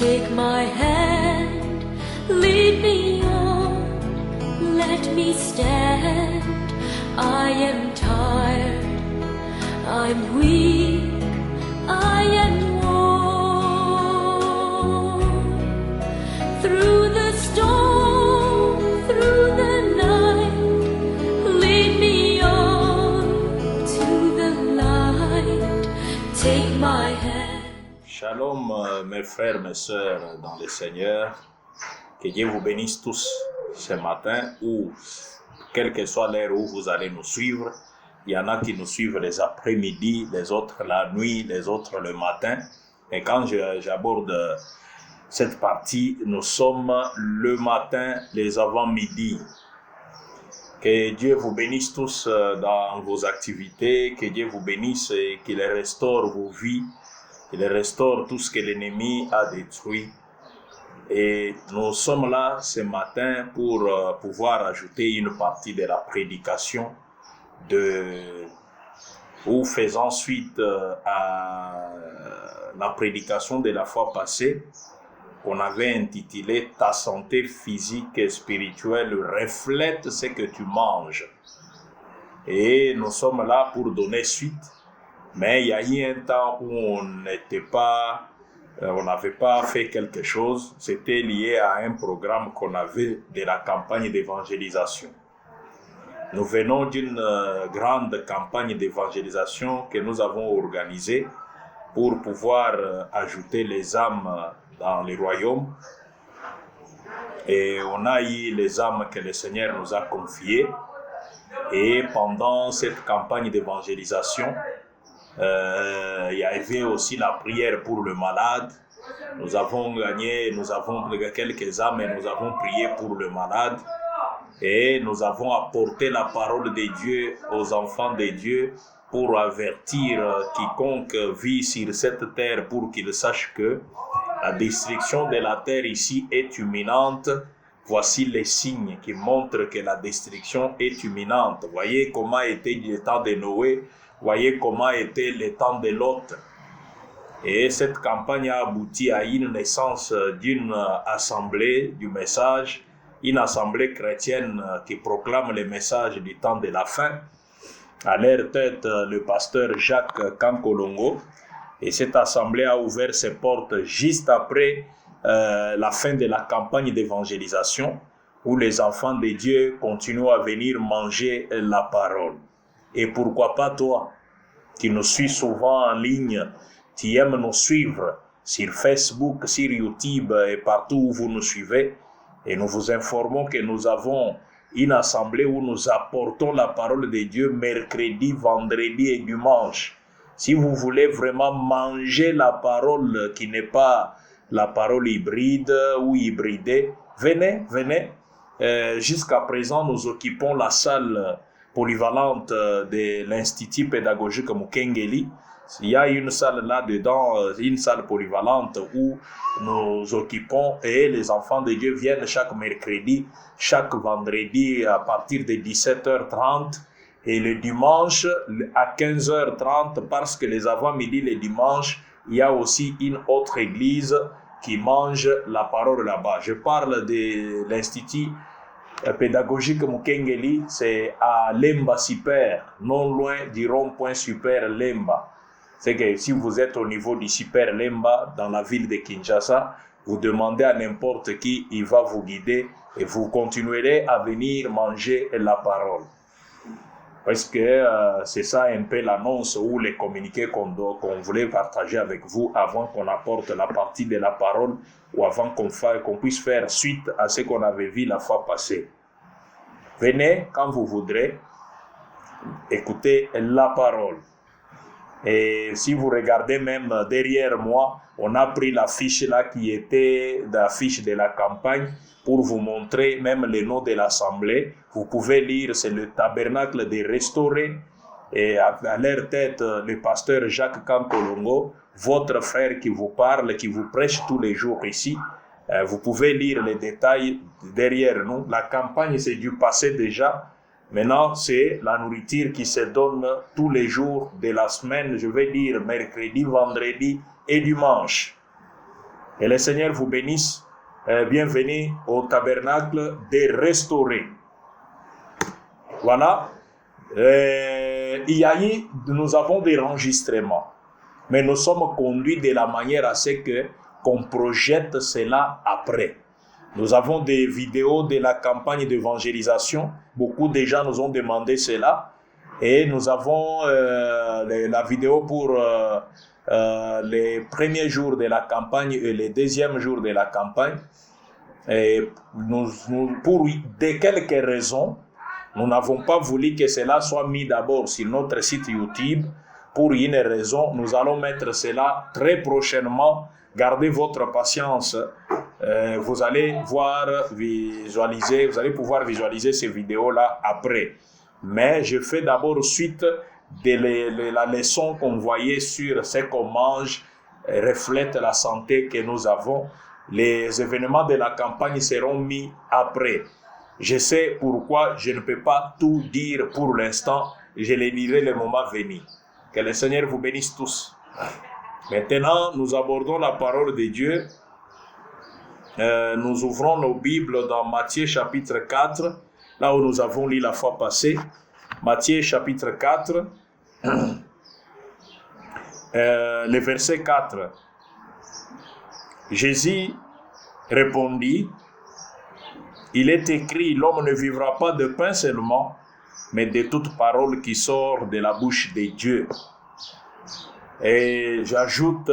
Take my hand, lead me on, let me stand. I am tired, I'm weak, I am worn. Through the storm, through the night, lead me on to the light. Take my hand. Shalom mes frères, mes sœurs dans le Seigneur. Que Dieu vous bénisse tous ce matin ou quelle que soit l'heure où vous allez nous suivre. Il y en a qui nous suivent les après-midi, les autres la nuit, les autres le matin. Et quand j'aborde cette partie, nous sommes le matin, les avant-midi. Que Dieu vous bénisse tous dans vos activités, que Dieu vous bénisse et qu'il restaure vos vies, qu'il restaure tout ce que l'ennemi a détruit. Et nous sommes là ce matin pour pouvoir ajouter une partie de la prédication ou faisant suite à la prédication de la fois passée qu'on avait intitulé « Ta santé physique et spirituelle reflète ce que tu manges ». Et nous sommes là pour donner suite, mais il y a eu un temps où on n'avait pas fait quelque chose. C'était lié à un programme qu'on avait de la campagne d'évangélisation. Nous venons d'une grande campagne d'évangélisation que nous avons organisée pour pouvoir ajouter les âmes dans le royaume. Et on a eu les âmes que le Seigneur nous a confiées. Et pendant cette campagne d'évangélisation, il y avait aussi la prière pour le malade. Nous avons quelques âmes et nous avons prié pour le malade. Et nous avons apporté la parole de Dieu aux enfants de Dieu pour avertir quiconque vit sur cette terre pour qu'il sache que la destruction de la terre ici est imminente. Voici les signes qui montrent que la destruction est imminente. Voyez comment était le temps de Noé. Voyez comment était le temps de Lot. Et cette campagne a abouti à une naissance d'une assemblée du message, une assemblée chrétienne qui proclame le message du temps de la fin. À leur tête, le pasteur Jacques Kankolongo. Et cette assemblée a ouvert ses portes juste après la fin de la campagne d'évangélisation, où les enfants de Dieu continuent à venir manger la parole. Et pourquoi pas toi, qui nous suis souvent en ligne, qui aimes nous suivre sur Facebook, sur YouTube et partout où vous nous suivez. Et nous vous informons que nous avons une assemblée où nous apportons la parole de Dieu mercredi, vendredi et dimanche. Si vous voulez vraiment manger la parole qui n'est pas la parole hybride ou hybridée, venez. Jusqu'à présent, nous occupons la salle polyvalente de l'Institut pédagogique Mukengeli. Il y a une salle là-dedans, une salle polyvalente où nous occupons et les enfants de Dieu viennent chaque mercredi, chaque vendredi à partir de 17h30 et le dimanche à 15h30 parce que les avant-midi, les dimanches, il y a aussi une autre église qui mange la parole là-bas. Je parle de l'Institut pédagogique Mukengeli, c'est à Lemba Super, non loin du rond-point Super Lemba. C'est que si vous êtes au niveau du Super Lemba, dans la ville de Kinshasa, vous demandez à n'importe qui, il va vous guider et vous continuerez à venir manger la parole. Parce que c'est ça un peu l'annonce ou les communiqués qu'on voulait partager avec vous avant qu'on apporte la partie de la parole ou avant qu'on puisse faire suite à ce qu'on avait vu la fois passée. Venez quand vous voudrez écouter la parole. Et si vous regardez même derrière moi, on a pris l'affiche là qui était l'affiche de la campagne pour vous montrer même le nom de l'assemblée. Vous pouvez lire, c'est le tabernacle des restaurés. Et à leur tête, le pasteur Jacques Kankolongo, votre frère qui vous parle, qui vous prêche tous les jours ici. Vous pouvez lire les détails derrière nous. La campagne, c'est du passé déjà. Maintenant, c'est la nourriture qui se donne tous les jours de la semaine, je vais dire mercredi, vendredi et dimanche. Que le Seigneur vous bénisse. Bienvenue au tabernacle des restaurés. Voilà. Nous avons des enregistrements. Mais nous sommes conduits de la manière à ce qu'on projette cela après. Nous avons des vidéos de la campagne d'évangélisation. Beaucoup de gens nous ont demandé cela. Et nous avons la vidéo pour les premiers jours de la campagne et les deuxièmes jours de la campagne. Et pour de quelques raisons, nous n'avons pas voulu que cela soit mis d'abord sur notre site YouTube. Pour une raison, nous allons mettre cela très prochainement. Gardez votre patience. Vous allez pouvoir visualiser ces vidéos-là après. Mais je fais d'abord suite de la leçon qu'on voyait sur ce qu'on mange reflète la santé que nous avons. Les événements de la campagne seront mis après. Je sais pourquoi je ne peux pas tout dire pour l'instant. Je les dirai le moment venu. Que le Seigneur vous bénisse tous. Maintenant, nous abordons la parole de Dieu. Nous ouvrons nos Bibles dans Matthieu chapitre 4, là où nous avons lu la fois passée. Matthieu chapitre 4, le verset 4. Jésus répondit, « Il est écrit, l'homme ne vivra pas de pain seulement, mais de toute parole qui sort de la bouche de Dieu. » Et j'ajoute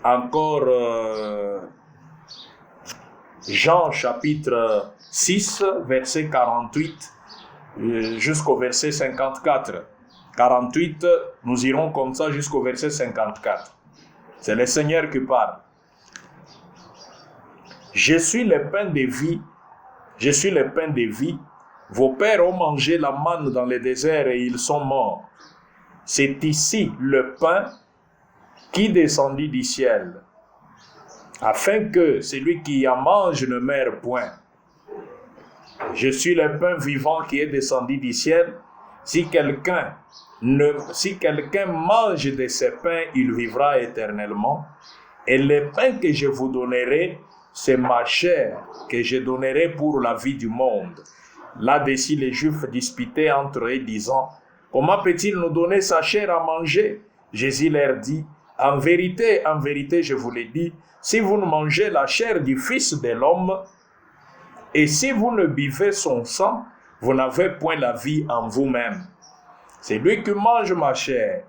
encore Jean chapitre 6, verset 48 jusqu'au verset 54. 48, nous irons comme ça jusqu'au verset 54. C'est le Seigneur qui parle. Je suis le pain de vie. Je suis le pain de vie. Vos pères ont mangé la manne dans le désert et ils sont morts. C'est ici le pain qui descendit du ciel, afin que celui qui en mange ne meure point. Je suis le pain vivant qui est descendu du ciel. Si quelqu'un mange de ce pain, il vivra éternellement. Et le pain que je vous donnerai, c'est ma chair que je donnerai pour la vie du monde. Là-dessus, les Juifs disputaient entre eux, disant, « Comment peut-il nous donner sa chair à manger ?» Jésus leur dit, « En vérité, je vous le dis, si vous ne mangez la chair du Fils de l'homme, et si vous ne buvez son sang, vous n'avez point la vie en vous-même. Celui qui mange ma chair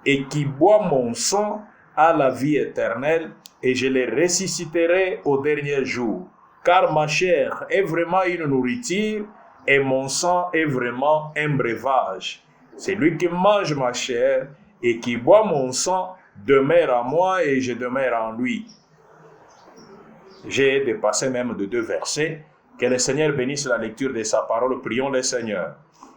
et qui boit mon sang a la vie éternelle, et je les ressusciterai au dernier jour. Car ma chair est vraiment une nourriture, et mon sang est vraiment un breuvage. Celui qui mange ma chair et qui boit mon sang demeure en moi et je demeure en lui. » J'ai dépassé même de 2 versets. Que le Seigneur bénisse la lecture de sa parole. Prions le Seigneur.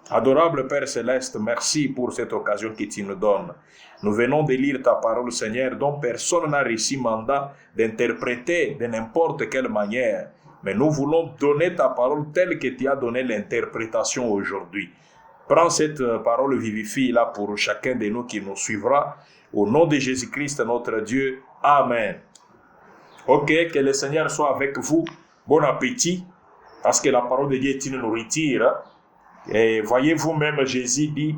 Adorable Père Céleste, merci pour cette occasion que tu nous donnes. Nous venons de lire ta parole, Seigneur, dont personne n'a reçu mandat d'interpréter de n'importe quelle manière. Mais nous voulons donner ta parole telle que tu as donné l'interprétation aujourd'hui. Prends cette parole vivifie-là pour chacun de nous qui nous suivra. Au nom de Jésus-Christ, notre Dieu. Amen. Ok, que le Seigneur soit avec vous. Bon appétit, parce que la parole de Dieu est une nourriture. Et voyez vous-même, Jésus dit,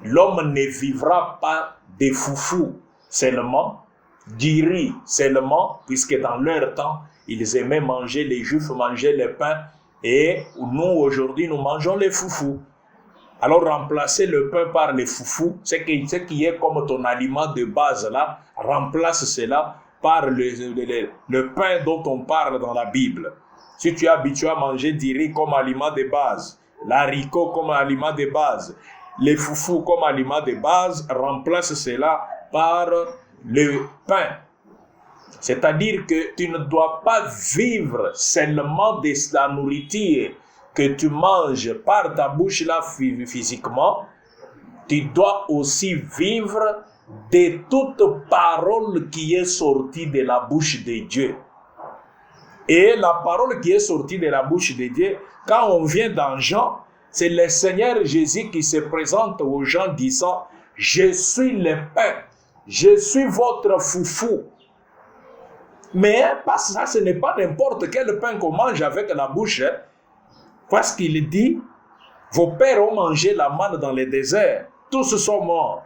l'homme ne vivra pas de foufou seulement, du riz seulement, puisque dans leur temps, ils aimaient manger, les Juifs mangeaient le pain, et nous, aujourd'hui, nous mangeons les foufous. Alors, remplacer le pain par les foufous, ce qui est comme ton aliment de base là, remplace cela par le pain dont on parle dans la Bible. Si tu es habitué à manger du riz comme aliment de base, l'haricot comme aliment de base, les foufous comme aliment de base, remplace cela par le pain. C'est-à-dire que tu ne dois pas vivre seulement de la nourriture que tu manges par ta bouche là physiquement, tu dois aussi vivre de toute parole qui est sortie de la bouche de Dieu. Et la parole qui est sortie de la bouche de Dieu, quand on vient dans Jean, c'est le Seigneur Jésus qui se présente aux gens disant « Je suis le pain je suis votre foufou. Mais parce que ça, ce n'est pas n'importe quel pain qu'on mange avec la bouche. Hein, parce qu'il dit, vos pères ont mangé la manne dans le désert. Tous sont morts.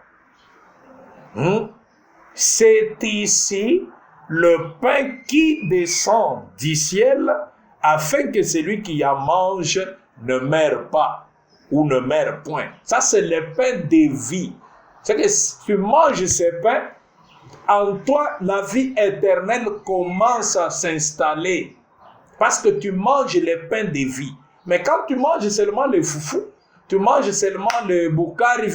C'est ici le pain qui descend du ciel afin que celui qui en mange ne meure pas ou ne meure point. Ça, c'est le pain de vie. C'est que si tu manges ce pain, en toi, la vie éternelle commence à s'installer. Parce que tu manges le pain de vie. Mais quand tu manges seulement le foufou, tu manges seulement le Bukari,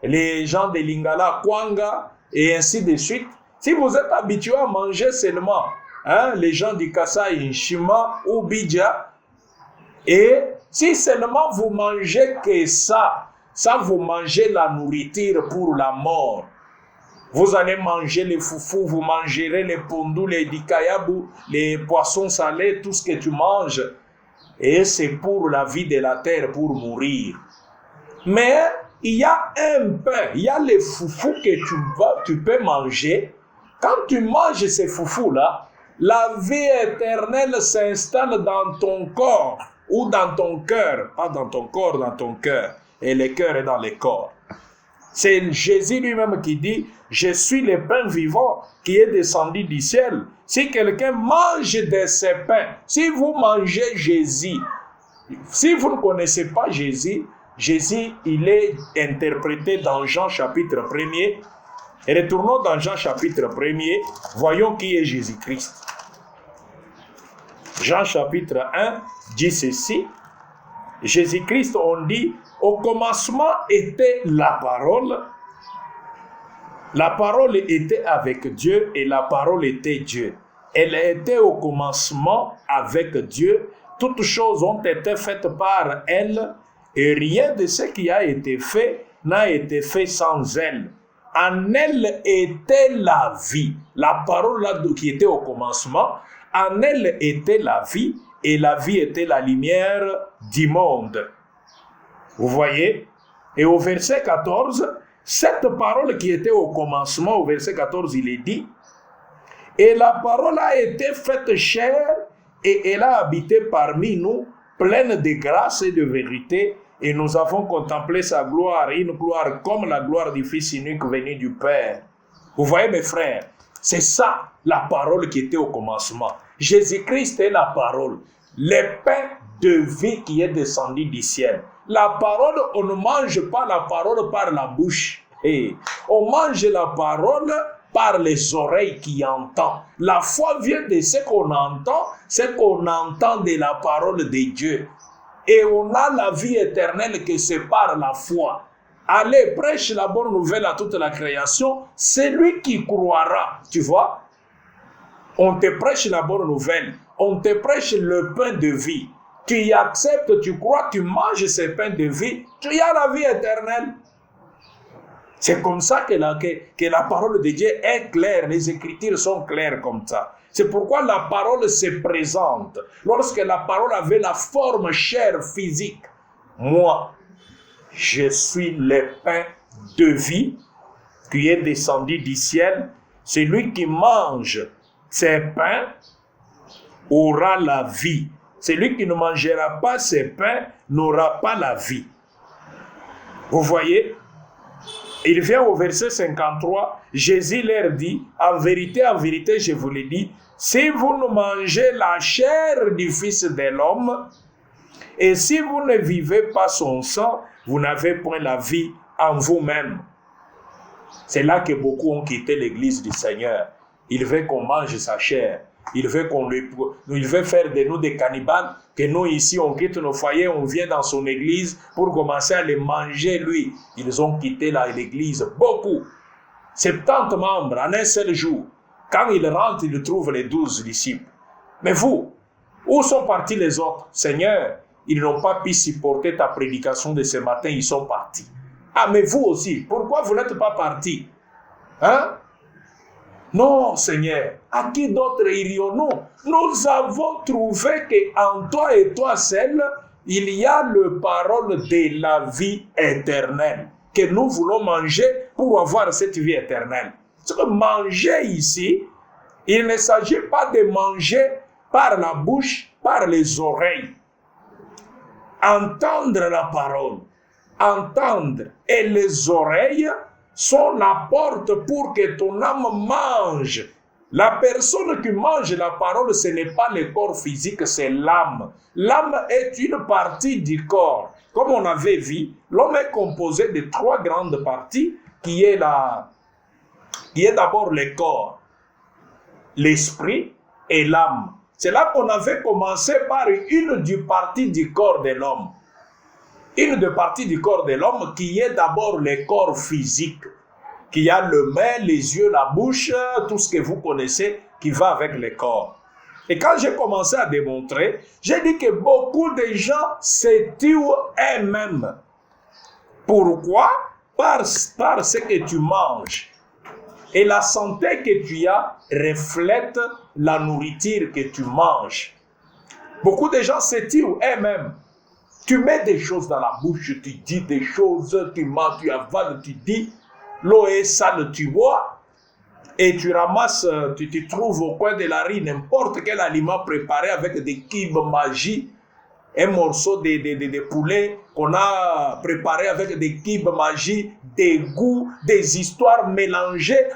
les gens de Lingala, Kwanga, et ainsi de suite. Si vous êtes habitué à manger seulement les gens du Kasaï, Nshima ou Bidja, et si seulement vous mangez que ça vous mangez la nourriture pour la mort. Vous allez manger les foufous, vous mangerez les pondous, les dikayabou, les poissons salés, tout ce que tu manges. Et c'est pour la vie de la terre, pour mourir. Mais il y a un pain, il y a les foufous que tu peux manger. Quand tu manges ces foufous-là, la vie éternelle s'installe dans ton corps ou dans ton cœur. Pas dans ton corps, dans ton cœur. Et le cœur est dans le corps. C'est Jésus lui-même qui dit, je suis le pain vivant qui est descendu du ciel. Si quelqu'un mange de ces pains, si vous mangez Jésus, si vous ne connaissez pas Jésus, Jésus, il est interprété dans Jean chapitre 1er. Et retournons dans Jean chapitre 1er, voyons qui est Jésus-Christ. Jean chapitre 1 dit ceci. Jésus-Christ, on dit, au commencement était la parole. La parole était avec Dieu et la parole était Dieu. Elle était au commencement avec Dieu. Toutes choses ont été faites par elle et rien de ce qui a été fait n'a été fait sans elle. En elle était la vie. La parole là qui était au commencement, en elle était la vie et la vie était la lumière du monde. Vous voyez? Et au verset 14, cette parole qui était au commencement, au verset 14, il est dit, et la parole a été faite chair et elle a habité parmi nous, pleine de grâce et de vérité, et nous avons contemplé sa gloire, une gloire comme la gloire du Fils unique venu du Père. Vous voyez mes frères, c'est ça la parole qui était au commencement. Jésus-Christ est la parole, le pain de vie qui est descendu du ciel. La parole, on ne mange pas la parole par la bouche. On mange la parole par les oreilles qui entendent. La foi vient de ce qu'on entend de la parole de Dieu. Et on a la vie éternelle que c'est par la foi. Allez, prêche la bonne nouvelle à toute la création, c'est lui qui croira, tu vois. On te prêche la bonne nouvelle, on te prêche le pain de vie. Tu y acceptes, tu crois, tu manges ce pain de vie, tu as la vie éternelle. C'est comme ça que la parole de Dieu est claire, les Écritures sont claires comme ça. C'est pourquoi la parole se présente. Lorsque la parole avait la forme chair physique, moi, je suis le pain de vie qui est descendu du ciel. Celui qui mange ces pains aura la vie. Celui qui ne mangera pas ces pains n'aura pas la vie. Vous voyez? Il vient au verset 53, Jésus leur dit, en vérité, je vous le dis, si vous ne mangez la chair du Fils de l'homme, et si vous ne vivez pas son sang, vous n'avez point la vie en vous-même. C'est là que beaucoup ont quitté l'église du Seigneur. Il veut qu'on mange sa chair. Il veut faire de nous des cannibales, que nous ici on quitte nos foyers, on vient dans son église pour commencer à les manger lui. Ils ont quitté l'église, beaucoup. 70 membres en un seul jour. Quand ils rentrent, ils trouvent les 12 disciples. Mais vous, où sont partis les autres? Seigneur, ils n'ont pas pu supporter ta prédication de ce matin, ils sont partis. Ah, mais vous aussi, pourquoi vous n'êtes pas partis? Hein? Non, Seigneur, à qui d'autre irions-nous? Nous avons trouvé qu'en toi et toi seul, il y a la parole de la vie éternelle que nous voulons manger pour avoir cette vie éternelle. Parce que manger ici, il ne s'agit pas de manger par la bouche, par les oreilles. Entendre la parole, entendre, et les oreilles sont la porte pour que ton âme mange. La personne qui mange la parole, ce n'est pas le corps physique, c'est l'âme. L'âme est une partie du corps. Comme on avait vu, l'homme est composé de 3 grandes parties, qui est d'abord le corps, l'esprit et l'âme. C'est là qu'on avait commencé par une des parties du corps de l'homme. Une des parties du corps de l'homme qui est d'abord le corps physique, qui a le main, les yeux, la bouche, tout ce que vous connaissez qui va avec le corps. Et quand j'ai commencé à démontrer, j'ai dit que beaucoup de gens se tuent eux-mêmes. Pourquoi? Parce que tu manges. Et la santé que tu as reflète la nourriture que tu manges. Beaucoup de gens se tuent eux-mêmes. Tu mets des choses dans la bouche, tu dis des choses, tu manges, tu avales, tu dis, l'eau est sale, tu bois, et tu ramasses, tu trouves au coin de la rue n'importe quel aliment préparé avec des cubes magiques, un morceau de poulet qu'on a préparé avec des cubes magiques, des goûts, des histoires mélangées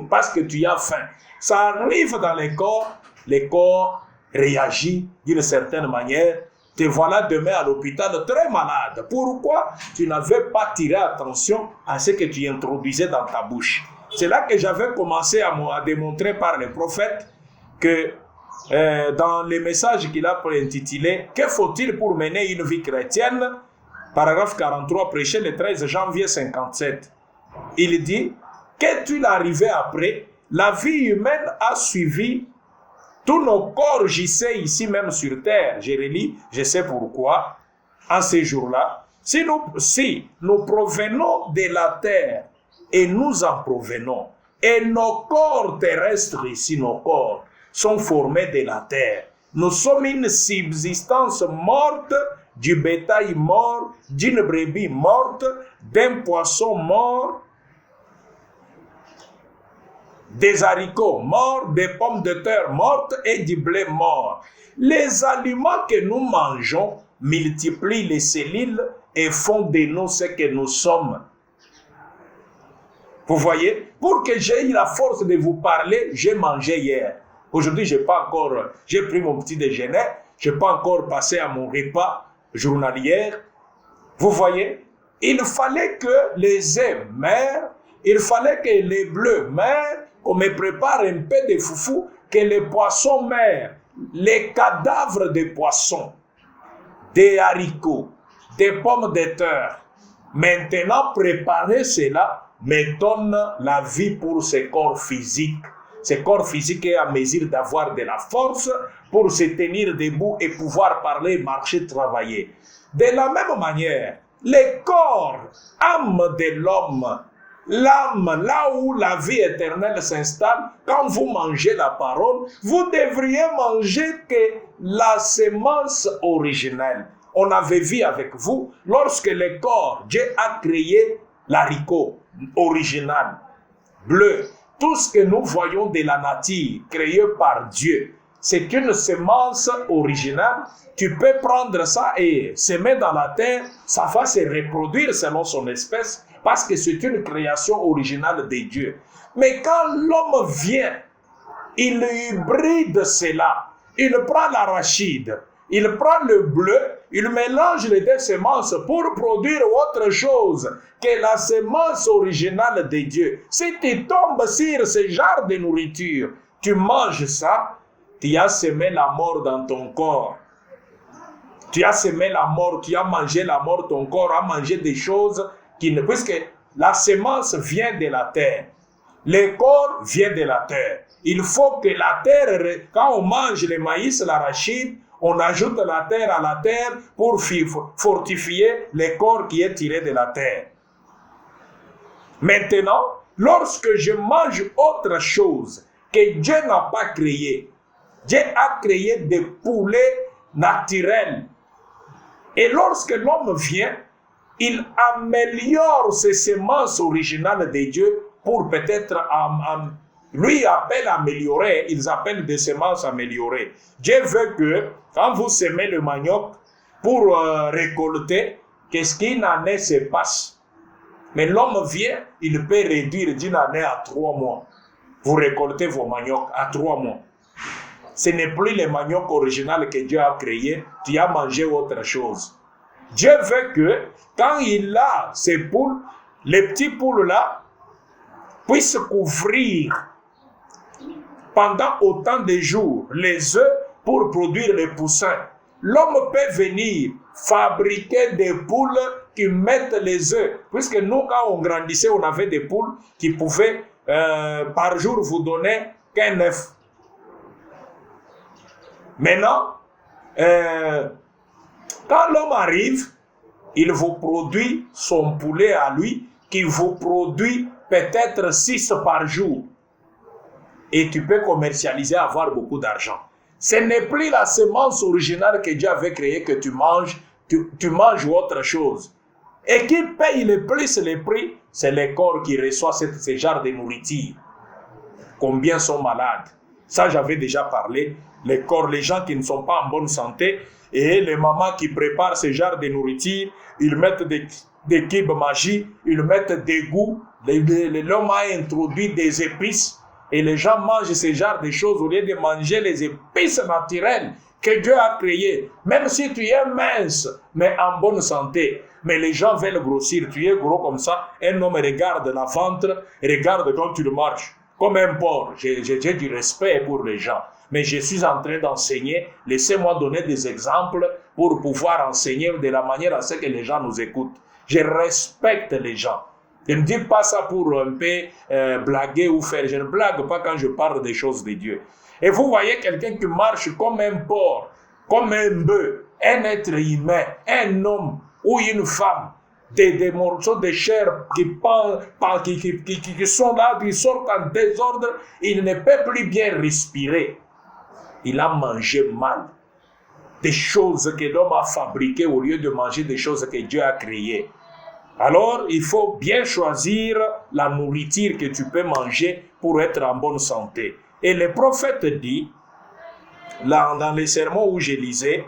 parce que tu as faim. Ça arrive dans le corps réagit d'une certaine manière. Te voilà demain à l'hôpital très malade. Pourquoi tu n'avais pas tiré attention à ce que tu introduisais dans ta bouche? C'est là que j'avais commencé à démontrer par les prophètes que dans les messages qu'il a intitulé « Que faut-il pour mener une vie chrétienne ?» Paragraphe 43, prêché le 13 janvier 57. Il dit « Qu'est-il arrivé après? La vie humaine a suivi. Tous nos corps gissaient ici même sur terre. » Je relis, je sais pourquoi. En ces jours-là, si nous provenons de la terre et nous en provenons, et nos corps terrestres ici, nos corps, sont formés de la terre. Nous sommes une subsistance morte, du bétail mort, d'une brebis morte, d'un poisson mort, des haricots morts, des pommes de terre mortes et du blé mort. Les aliments que nous mangeons multiplient les cellules et font de nous ce que nous sommes. Vous voyez, pour que j'aie la force de vous parler, j'ai mangé hier. Aujourd'hui, j'ai pris mon petit déjeuner, je n'ai pas encore passé à mon repas journalier. Vous voyez, il fallait que les œufs meurent, il fallait que les bleus meurent, qu'on me prépare un peu de foufou, que les poissons meurent, les cadavres des poissons, des haricots, des pommes de terre. Maintenant, préparer cela me donne la vie pour ce corps physique. Ce corps physique est à mesure d'avoir de la force pour se tenir debout et pouvoir parler, marcher, travailler. De la même manière, le corps, âme de l'homme, l'âme, là où la vie éternelle s'installe, quand vous mangez la parole, vous devriez manger que la semence originelle. On avait vu avec vous, lorsque le corps, Dieu a créé l'haricot original, bleu. Tout ce que nous voyons de la nature, créée par Dieu, c'est une semence originale. Tu peux prendre ça et semer dans la terre, ça va se reproduire selon son espèce, parce que c'est une création originale de Dieu. Mais quand l'homme vient, il hybride cela. Il prend l'arachide, il prend le bleu, il mélange les deux semences pour produire autre chose que la semence originale de Dieu. Si tu tombes sur ce genre de nourriture, tu manges ça, tu as semé la mort dans ton corps. Tu as semé la mort, tu as mangé la mort, ton corps a mangé des choses qui ne... Puisque la semence vient de la terre. Le corps vient de la terre. Il faut que la terre, quand on mange le maïs, l'arachide, on ajoute la terre à la terre pour fortifier le corps qui est tiré de la terre. Maintenant, lorsque je mange autre chose que Dieu n'a pas créé, Dieu a créé des poulets naturels. Et lorsque l'homme vient, il améliore ses semences originales de Dieu pour peut-être, lui appelle améliorer, ils appellent des semences améliorées. Dieu veut que quand vous semez le manioc pour récolter, qu'est-ce qu'une année se passe. Mais l'homme vient, il peut réduire d'une année à 3 mois. Vous récoltez vos maniocs à 3 mois. Ce n'est plus le manioc original que Dieu a créé, tu as mangé autre chose. Dieu veut que quand il a ces poules, les petits poules là puissent couvrir pendant autant de jours les œufs pour produire les poussins. L'homme peut venir fabriquer des poules qui mettent les œufs. Puisque nous, quand on grandissait, on avait des poules qui pouvaient par jour vous donner qu'un œuf. Maintenant, quand l'homme arrive, il vous produit son poulet à lui, qui vous produit peut-être 6 par jour. Et tu peux commercialiser, avoir beaucoup d'argent. Ce n'est plus la semence originale que Dieu avait créée que tu manges, tu manges autre chose. Et qui paye le plus les prix, c'est les corps qui reçoivent ce genre de nourriture. Combien sont malades? Ça, j'avais déjà parlé. Les corps, les gens qui ne sont pas en bonne santé, et les mamans qui préparent ce genre de nourriture, ils mettent des kibs magiques, ils mettent des goûts. L'homme a introduit des épices. Et les gens mangent ce genre de choses au lieu de manger les épices naturelles que Dieu a créées. Même si tu es mince, mais en bonne santé. Mais les gens veulent grossir. Tu es gros comme ça. Un homme regarde la ventre, regarde quand tu le marches. Comme un porc. J'ai du respect pour les gens. Mais je suis en train d'enseigner. Laissez-moi donner des exemples pour pouvoir enseigner de la manière à ce que les gens nous écoutent. Je respecte les gens. Je ne dis pas ça pour un peu blaguer ou faire. Je ne blague pas quand je parle des choses de Dieu. Et vous voyez quelqu'un qui marche comme un porc, comme un bœuf, un être humain, un homme ou une femme, des morceaux de chair qui sont là, qui sortent en désordre, il ne peut plus bien respirer. Il a mangé mal. Des choses que l'homme a fabriquées au lieu de manger des choses que Dieu a créées. Alors, il faut bien choisir la nourriture que tu peux manger pour être en bonne santé. Et le prophète dit, là, dans les sermons où je lisais,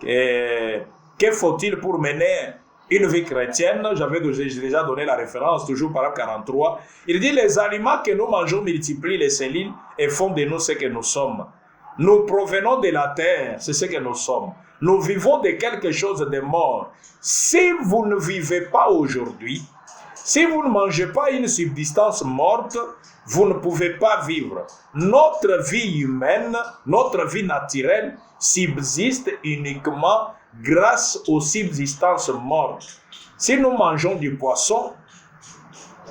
que faut-il pour mener une vie chrétienne? J'ai déjà donné la référence, toujours par 43. Il dit, les aliments que nous mangeons multiplient les cellules et font de nous ce que nous sommes. Nous provenons de la terre, c'est ce que nous sommes. Nous vivons de quelque chose de mort. Si vous ne vivez pas aujourd'hui, si vous ne mangez pas une subsistance morte, vous ne pouvez pas vivre. Notre vie humaine, notre vie naturelle subsiste uniquement grâce aux subsistances mortes. Si nous mangeons du poisson,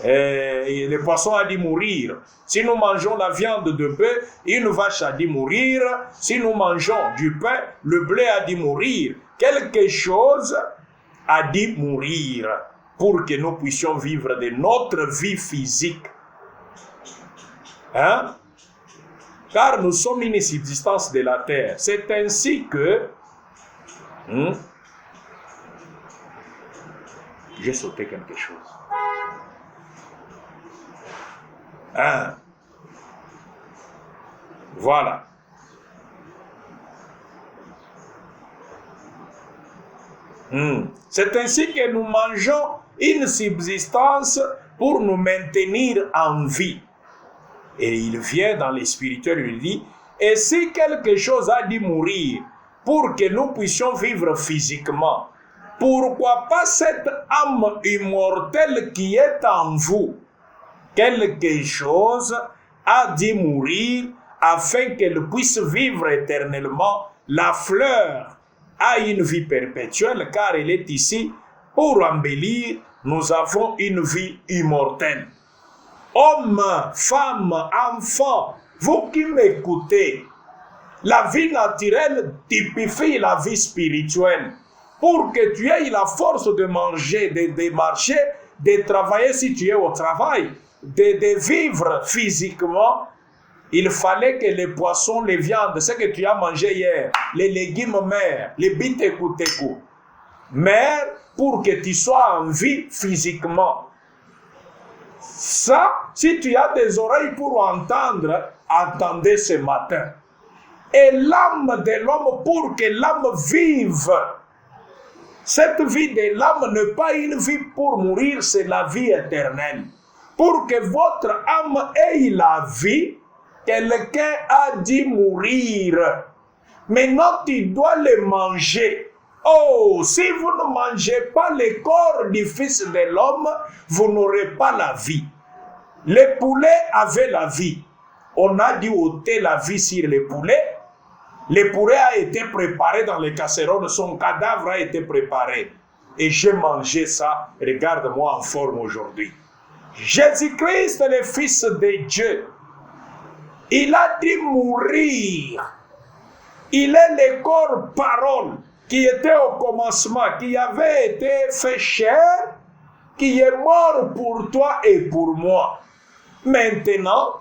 le poisson a dû mourir. Si nous mangeons la viande de bœuf, une vache a dû mourir. Si nous mangeons du pain, le blé a dû mourir. Quelque chose a dû mourir pour que nous puissions vivre de notre vie physique. Hein? Car nous sommes une subsistance de la terre. C'est ainsi que... J'ai sauté quelque chose. Hein? Voilà. C'est ainsi que nous mangeons une subsistance pour nous maintenir en vie. Et il vient dans les spirituels, il dit, et si quelque chose a dû mourir pour que nous puissions vivre physiquement, pourquoi pas cette âme immortelle qui est en vous? Quelque chose a dû mourir afin qu'elle puisse vivre éternellement. La fleur a une vie perpétuelle car elle est ici pour embellir. Nous avons une vie immortelle. Hommes, femmes, enfants, vous qui m'écoutez, la vie naturelle typifie la vie spirituelle. Pour que tu aies la force de manger, de marcher, de travailler si tu es au travail, de vivre physiquement, il fallait que les poissons, les viandes, ce que tu as mangé hier, les légumes mers, les biteku-teku, mers, pour que tu sois en vie physiquement. Ça, si tu as des oreilles pour entendre, entendez ce matin. Et l'âme de l'homme, pour que l'âme vive, cette vie de l'âme n'est pas une vie pour mourir, c'est la vie éternelle. Pour que votre âme ait la vie, quelqu'un a dit mourir. Maintenant, tu dois le manger. Oh, si vous ne mangez pas le corps du Fils de l'homme, vous n'aurez pas la vie. Les poulets avaient la vie. On a dû ôter la vie sur les poulets. Le poulet a été préparé dans les casseroles, son cadavre a été préparé. Et j'ai mangé ça. Regarde-moi en forme aujourd'hui. Jésus-Christ, le Fils de Dieu, il a dû mourir. Il est le corps parole qui était au commencement, qui avait été fait chair, qui est mort pour toi et pour moi. Maintenant,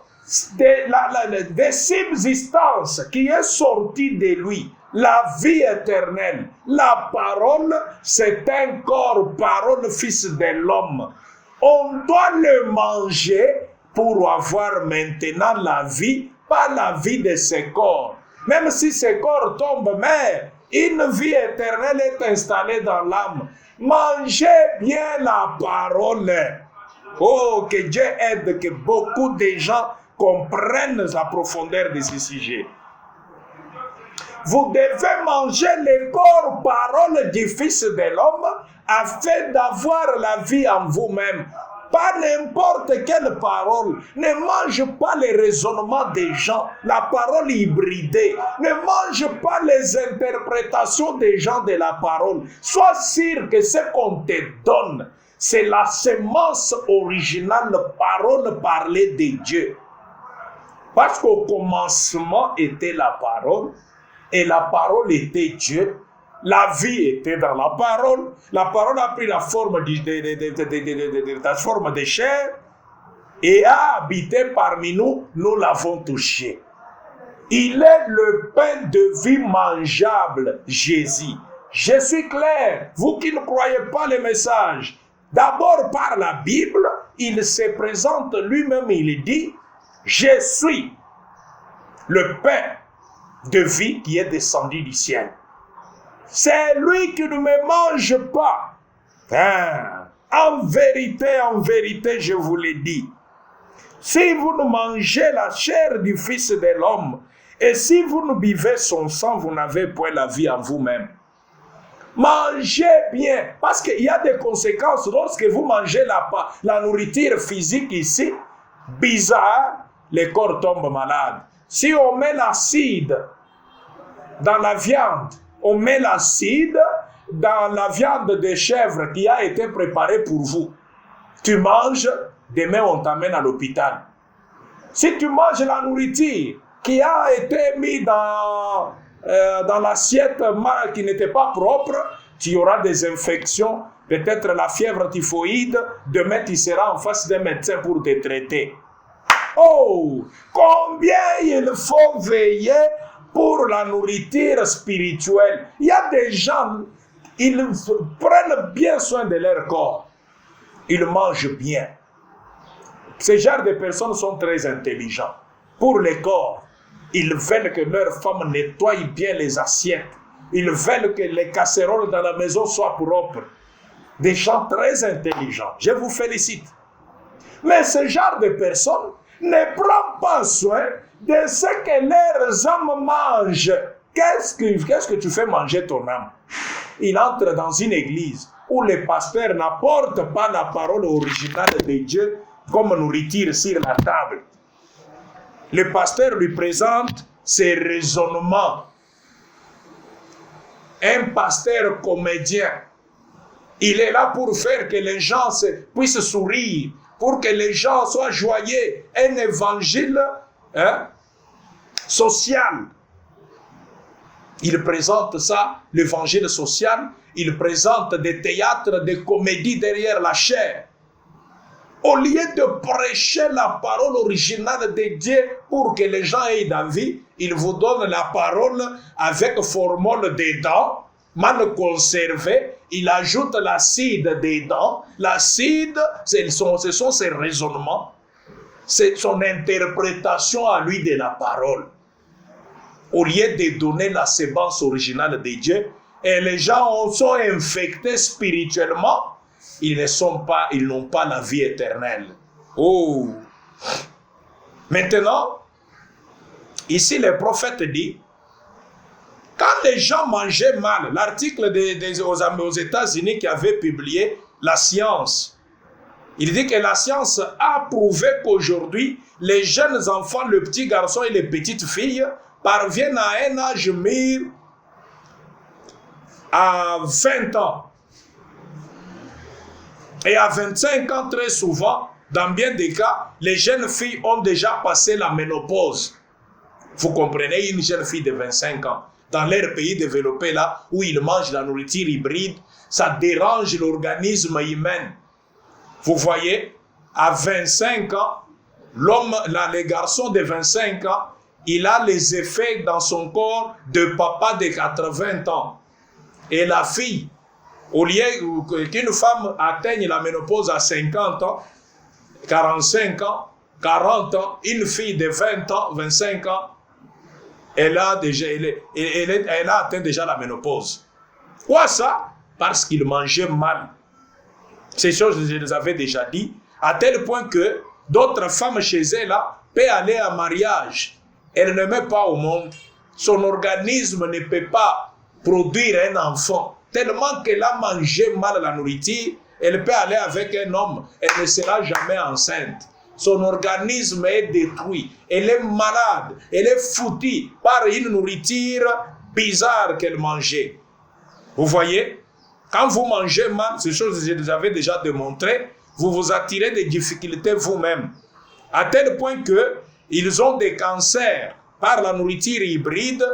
des subsistances qui est sortie de lui, la vie éternelle, la parole, c'est un corps, parole, Fils de l'homme. On doit le manger pour avoir maintenant la vie, pas la vie de ce corps. Même si ce corps tombe, mais une vie éternelle est installée dans l'âme. Mangez bien la parole. Oh, que Dieu aide que beaucoup de gens comprennent la profondeur de ce sujet. Vous devez manger le corps, parole du Fils de l'homme afin d'avoir la vie en vous-même. Pas n'importe quelle parole. Ne mange pas les raisonnements des gens, la parole hybridée. Ne mange pas les interprétations des gens de la parole. Sois sûr que ce qu'on te donne, c'est la semence originale, parole parlée de Dieu. Parce qu'au commencement était la parole, et la parole était Dieu. La vie était dans la parole a pris la forme la forme de chair et a habité parmi nous, nous l'avons touché. Il est le pain de vie mangeable, Jésus. Je suis clair, vous qui ne croyez pas le message, d'abord par la Bible, il se présente lui-même, il dit, je suis le pain de vie qui est descendu du ciel. C'est lui qui ne me mange pas. En vérité, je vous l'ai dit. Si vous ne mangez la chair du Fils de l'homme, et si vous ne buvez son sang, vous n'avez point la vie en vous-même. Mangez bien, parce qu'il y a des conséquences lorsque vous mangez la nourriture physique ici. Bizarre, le corps tombe malade. Si on met l'acide dans la viande, on met l'acide dans la viande de chèvre qui a été préparée pour vous. Tu manges, demain on t'amène à l'hôpital. Si tu manges la nourriture qui a été mise dans l'assiette qui n'était pas propre, tu auras des infections, peut-être la fièvre typhoïde, demain tu seras en face d'un médecin pour te traiter. Oh, combien il faut veiller pour la nourriture spirituelle. Il y a des gens, ils prennent bien soin de leur corps. Ils mangent bien. Ces genres de personnes sont très intelligents. Pour le corps, ils veulent que leurs femmes nettoient bien les assiettes. Ils veulent que les casseroles dans la maison soient propres. Des gens très intelligents. Je vous félicite. Mais ce genre de personnes ne prennent pas soin de ce que leurs âmes mangent. Qu'est-ce que tu fais manger ton âme? Il entre dans une église où les pasteurs n'apportent pas la parole originale de Dieu comme nourriture sur la table. Le pasteur lui présente ses raisonnements. Un pasteur comédien, il est là pour faire que les gens puissent sourire, pour que les gens soient joyeux. Un évangile social. Il présente ça, l'évangile social. Il présente des théâtres, des comédies derrière la chair. Au lieu de prêcher la parole originale de Dieu pour que les gens aient la vie, il vous donne la parole avec formule dedans mal conservé, il ajoute l'acide dedans. L'acide, ce sont ses raisonnements, c'est son interprétation à lui de la parole. Au lieu de donner la sémence originale de Dieu, et les gens sont infectés spirituellement, ils n'ont pas la vie éternelle. Oh! Maintenant, ici le prophète dit, quand les gens mangeaient mal, l'article aux États-Unis qui avait publié la science, il dit que la science a prouvé qu'aujourd'hui, les jeunes enfants, les petits garçons et les petites filles, parviennent à un âge mûr à 20 ans. Et à 25 ans, très souvent, dans bien des cas, les jeunes filles ont déjà passé la ménopause. Vous comprenez, une jeune fille de 25 ans, dans leur pays développé là, où ils mangent la nourriture hybride, ça dérange l'organisme humain. Vous voyez, à 25 ans, l'homme, le garçon de 25 ans, il a les effets dans son corps de papa de 80 ans. Et la fille, au lieu qu'une femme atteigne la ménopause à 50 ans, 45 ans, 40 ans, une fille de 20 ans, 25 ans, elle a atteint déjà la ménopause. Quoi ça? Parce qu'il mangeait mal. Ces choses, je les avais déjà dit, à tel point que d'autres femmes chez elles là, peuvent aller à mariage. Elle ne met pas au monde. Son organisme ne peut pas produire un enfant. Tellement qu'elle a mangé mal la nourriture, elle peut aller avec un homme, elle ne sera jamais enceinte. Son organisme est détruit. Elle est malade. Elle est foutue par une nourriture bizarre qu'elle mangeait. Vous voyez? Quand vous mangez mal, ces choses que je vous avais déjà démontré, vous vous attirez des difficultés vous-même. À tel point que ils ont des cancers par la nourriture hybride.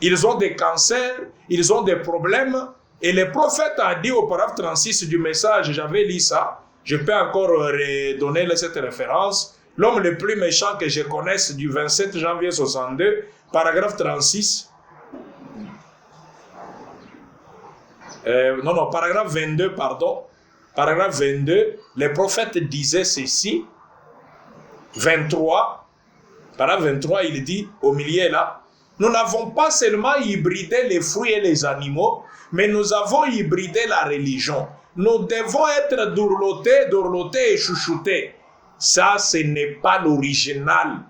Ils ont des cancers, ils ont des problèmes. Et le prophète a dit au paragraphe 36 du message, j'avais lu ça, je peux encore redonner cette référence. L'homme le plus méchant que je connaisse du 27 janvier 62, paragraphe 36. Paragraphe 22, pardon. Paragraphe 22, le prophète disait ceci. 23, paragraphe 23, il dit au milieu là, nous n'avons pas seulement hybridé les fruits et les animaux, mais nous avons hybridé la religion. Nous devons être dorlotés et chouchoutés. Ça, ce n'est pas l'original.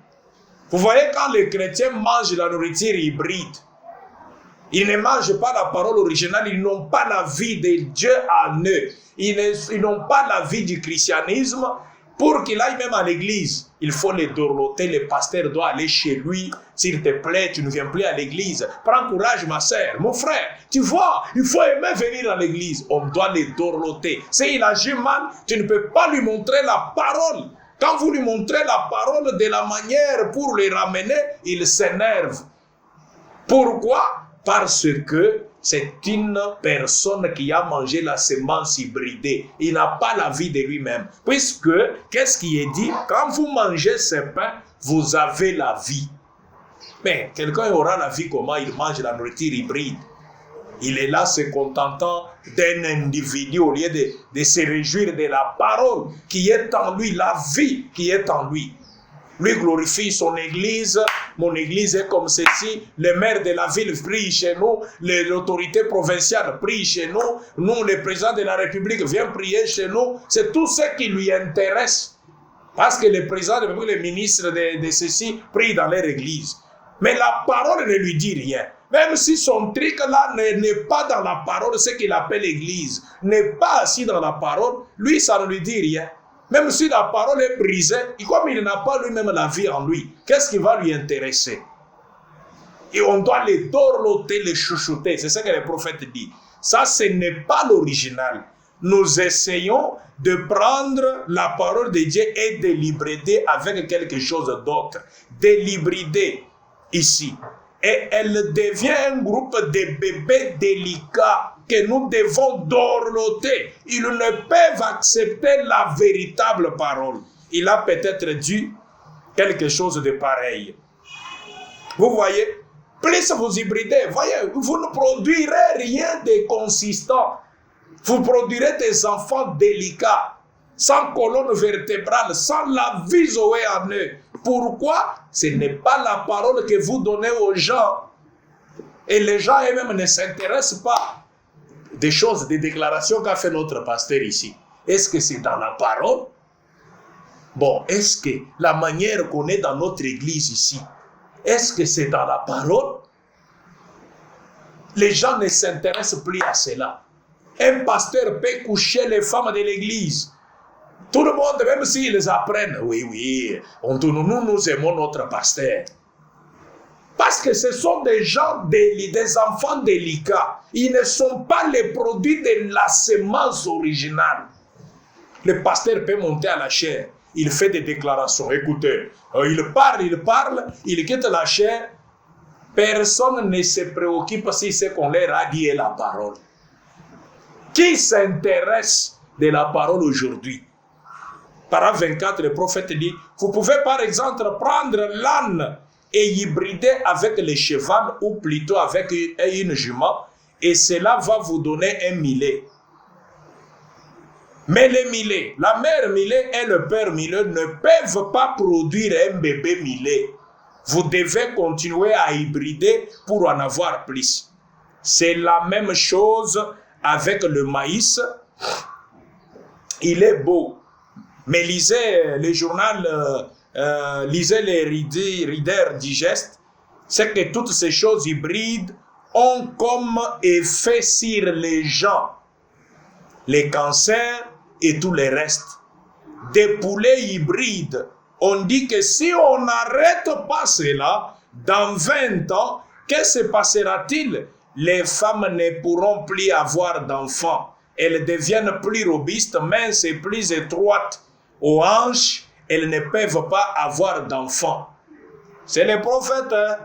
Vous voyez, quand les chrétiens mangent la nourriture hybride, ils ne mangent pas la parole originale, ils n'ont pas la vie de Dieu en eux. Ils n'ont pas la vie du christianisme. Pour qu'il aille même à l'église, il faut les dorloter. Le pasteur doit aller chez lui. S'il te plaît, tu ne viens plus à l'église. Prends courage, ma sœur, mon frère. Tu vois, il faut aimer venir à l'église. On doit les dorloter. S'il agit mal, tu ne peux pas lui montrer la parole. Quand vous lui montrez la parole de la manière pour les ramener, il s'énerve. Pourquoi? Parce que c'est une personne qui a mangé la semence hybridée. Il n'a pas la vie de lui-même. Puisque, qu'est-ce qui est dit? Quand vous mangez ce pain, vous avez la vie. Mais quelqu'un aura la vie comment? Il mange la nourriture hybride. Il est là se contentant d'un individu au lieu de se réjouir de la parole qui est en lui, la vie qui est en lui. Lui glorifie son église. Mon église est comme ceci. Le maire de la ville prie chez nous. L'autorité provinciale prie chez nous. Nous, le président de la République vient prier chez nous. C'est tout ce qui lui intéresse. Parce que le président de la République, le ministre de ceci, prie dans leur église. Mais la parole ne lui dit rien. Même si son truc là n'est pas dans la parole, ce qu'il appelle l'église, n'est pas assis dans la parole, lui, ça ne lui dit rien. Même si la parole est brisée, comme il n'a pas lui-même la vie en lui, qu'est-ce qui va lui intéresser? Et on doit les dorloter, les chouchouter. C'est ce que le prophète dit. Ça, ce n'est pas l'original. Nous essayons de prendre la parole de Dieu et de l'hybrider avec quelque chose d'autre. De l'hybrider ici. Et elle devient un groupe de bébés délicats que nous devons dorloter. Ils ne peuvent accepter la véritable parole. Il a peut-être dû quelque chose de pareil. Vous voyez, Plus vous hybridez, voyez, vous ne produirez rien de consistant. Vous produirez des enfants délicats, sans colonne vertébrale, sans la vie Zoé en eux. Pourquoi? Ce n'est pas la parole que vous donnez aux gens. Et les gens eux-mêmes ne s'intéressent pas des choses, des déclarations qu'a fait notre pasteur ici. Est-ce que c'est dans la parole? Bon, est-ce que la manière qu'on est dans notre église ici, est-ce que c'est dans la parole? Les gens ne s'intéressent plus à cela. Un pasteur peut coucher les femmes de l'église. Tout le monde, même s'ils apprennent, oui, nous aimons notre pasteur. Parce que ce sont des gens, des enfants délicats. Ils ne sont pas les produits de la semence originale. Le pasteur peut monter à la chaire. Il fait des déclarations. Écoutez, il parle, il quitte la chaire. Personne ne se préoccupe si c'est qu'on leur a dit la parole. Qui s'intéresse de la parole aujourd'hui? Parole 24, le prophète dit, vous pouvez par exemple prendre l'âne et hybrider avec le cheval ou plutôt avec une jument et cela va vous donner un millet. Mais les millets, la mère millet et le père millet ne peuvent pas produire un bébé millet. Vous devez continuer à hybrider pour en avoir plus. C'est la même chose avec le maïs. Il est beau. Mais lisez le journal, lisez les Reader Digest. C'est que toutes ces choses hybrides ont comme effet sur les gens les cancers et tout le reste. Des poulets hybrides. On dit que si on n'arrête pas cela, dans 20 ans, qu'est-ce qui se passera-t-il? Les femmes ne pourront plus avoir d'enfants. Elles deviennent plus robustes, minces et plus étroites aux hanches. Elles ne peuvent pas avoir d'enfants. C'est les prophètes. Hein?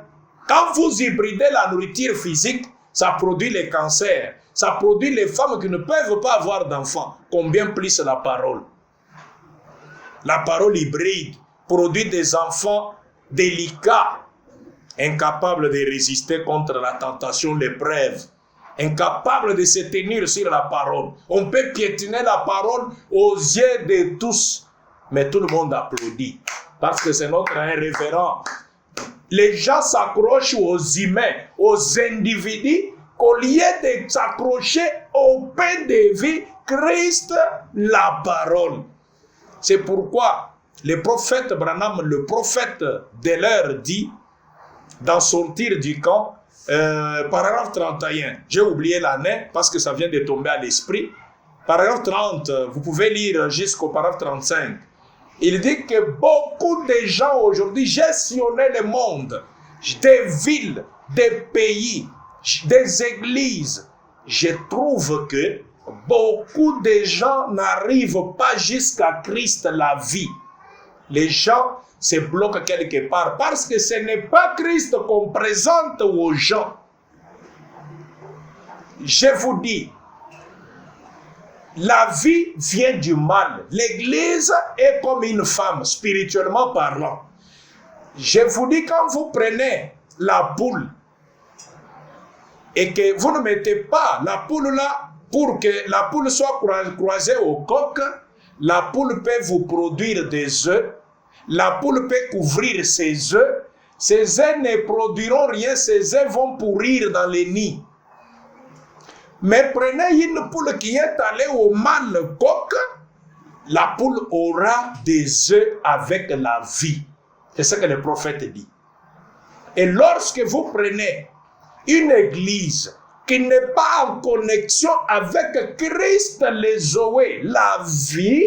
Quand vous hybridez la nourriture physique, ça produit les cancers. Ça produit les femmes qui ne peuvent pas avoir d'enfants. Combien plus la parole? La parole hybride produit des enfants délicats, incapables de résister contre la tentation, l'épreuve, incapables de se tenir sur la parole. On peut piétiner la parole aux yeux de tous, mais tout le monde applaudit parce que c'est notre révérend. Les gens s'accrochent aux humains, aux individus, qu'au lieu de s'accrocher au pain de vie, Christ, la parole. C'est pourquoi le prophète Branham, le prophète de l'heure, dit, dans Sortir du camp, paragraphe 31, j'ai oublié l'année parce que ça vient de tomber à l'esprit, paragraphe 30, vous pouvez lire jusqu'au paragraphe 35, il dit que beaucoup de gens aujourd'hui gestionnaient le monde, des villes, des pays, des églises. Je trouve que beaucoup de gens n'arrivent pas jusqu'à Christ la vie. Les gens se bloquent quelque part parce que ce n'est pas Christ qu'on présente aux gens. Je vous dis, la vie vient du mal. L'église est comme une femme, spirituellement parlant. Je vous dis, quand vous prenez la poule et que vous ne mettez pas la poule là, pour que la poule soit croisée au coq, la poule peut vous produire des œufs, la poule peut couvrir ses œufs ne produiront rien, ces œufs vont pourrir dans les nids. Mais prenez une poule qui est allée au mâle coq, la poule aura des œufs avec la vie. C'est ce que le prophète dit. Et lorsque vous prenez une église qui n'est pas en connexion avec Christ les Zoé, la vie,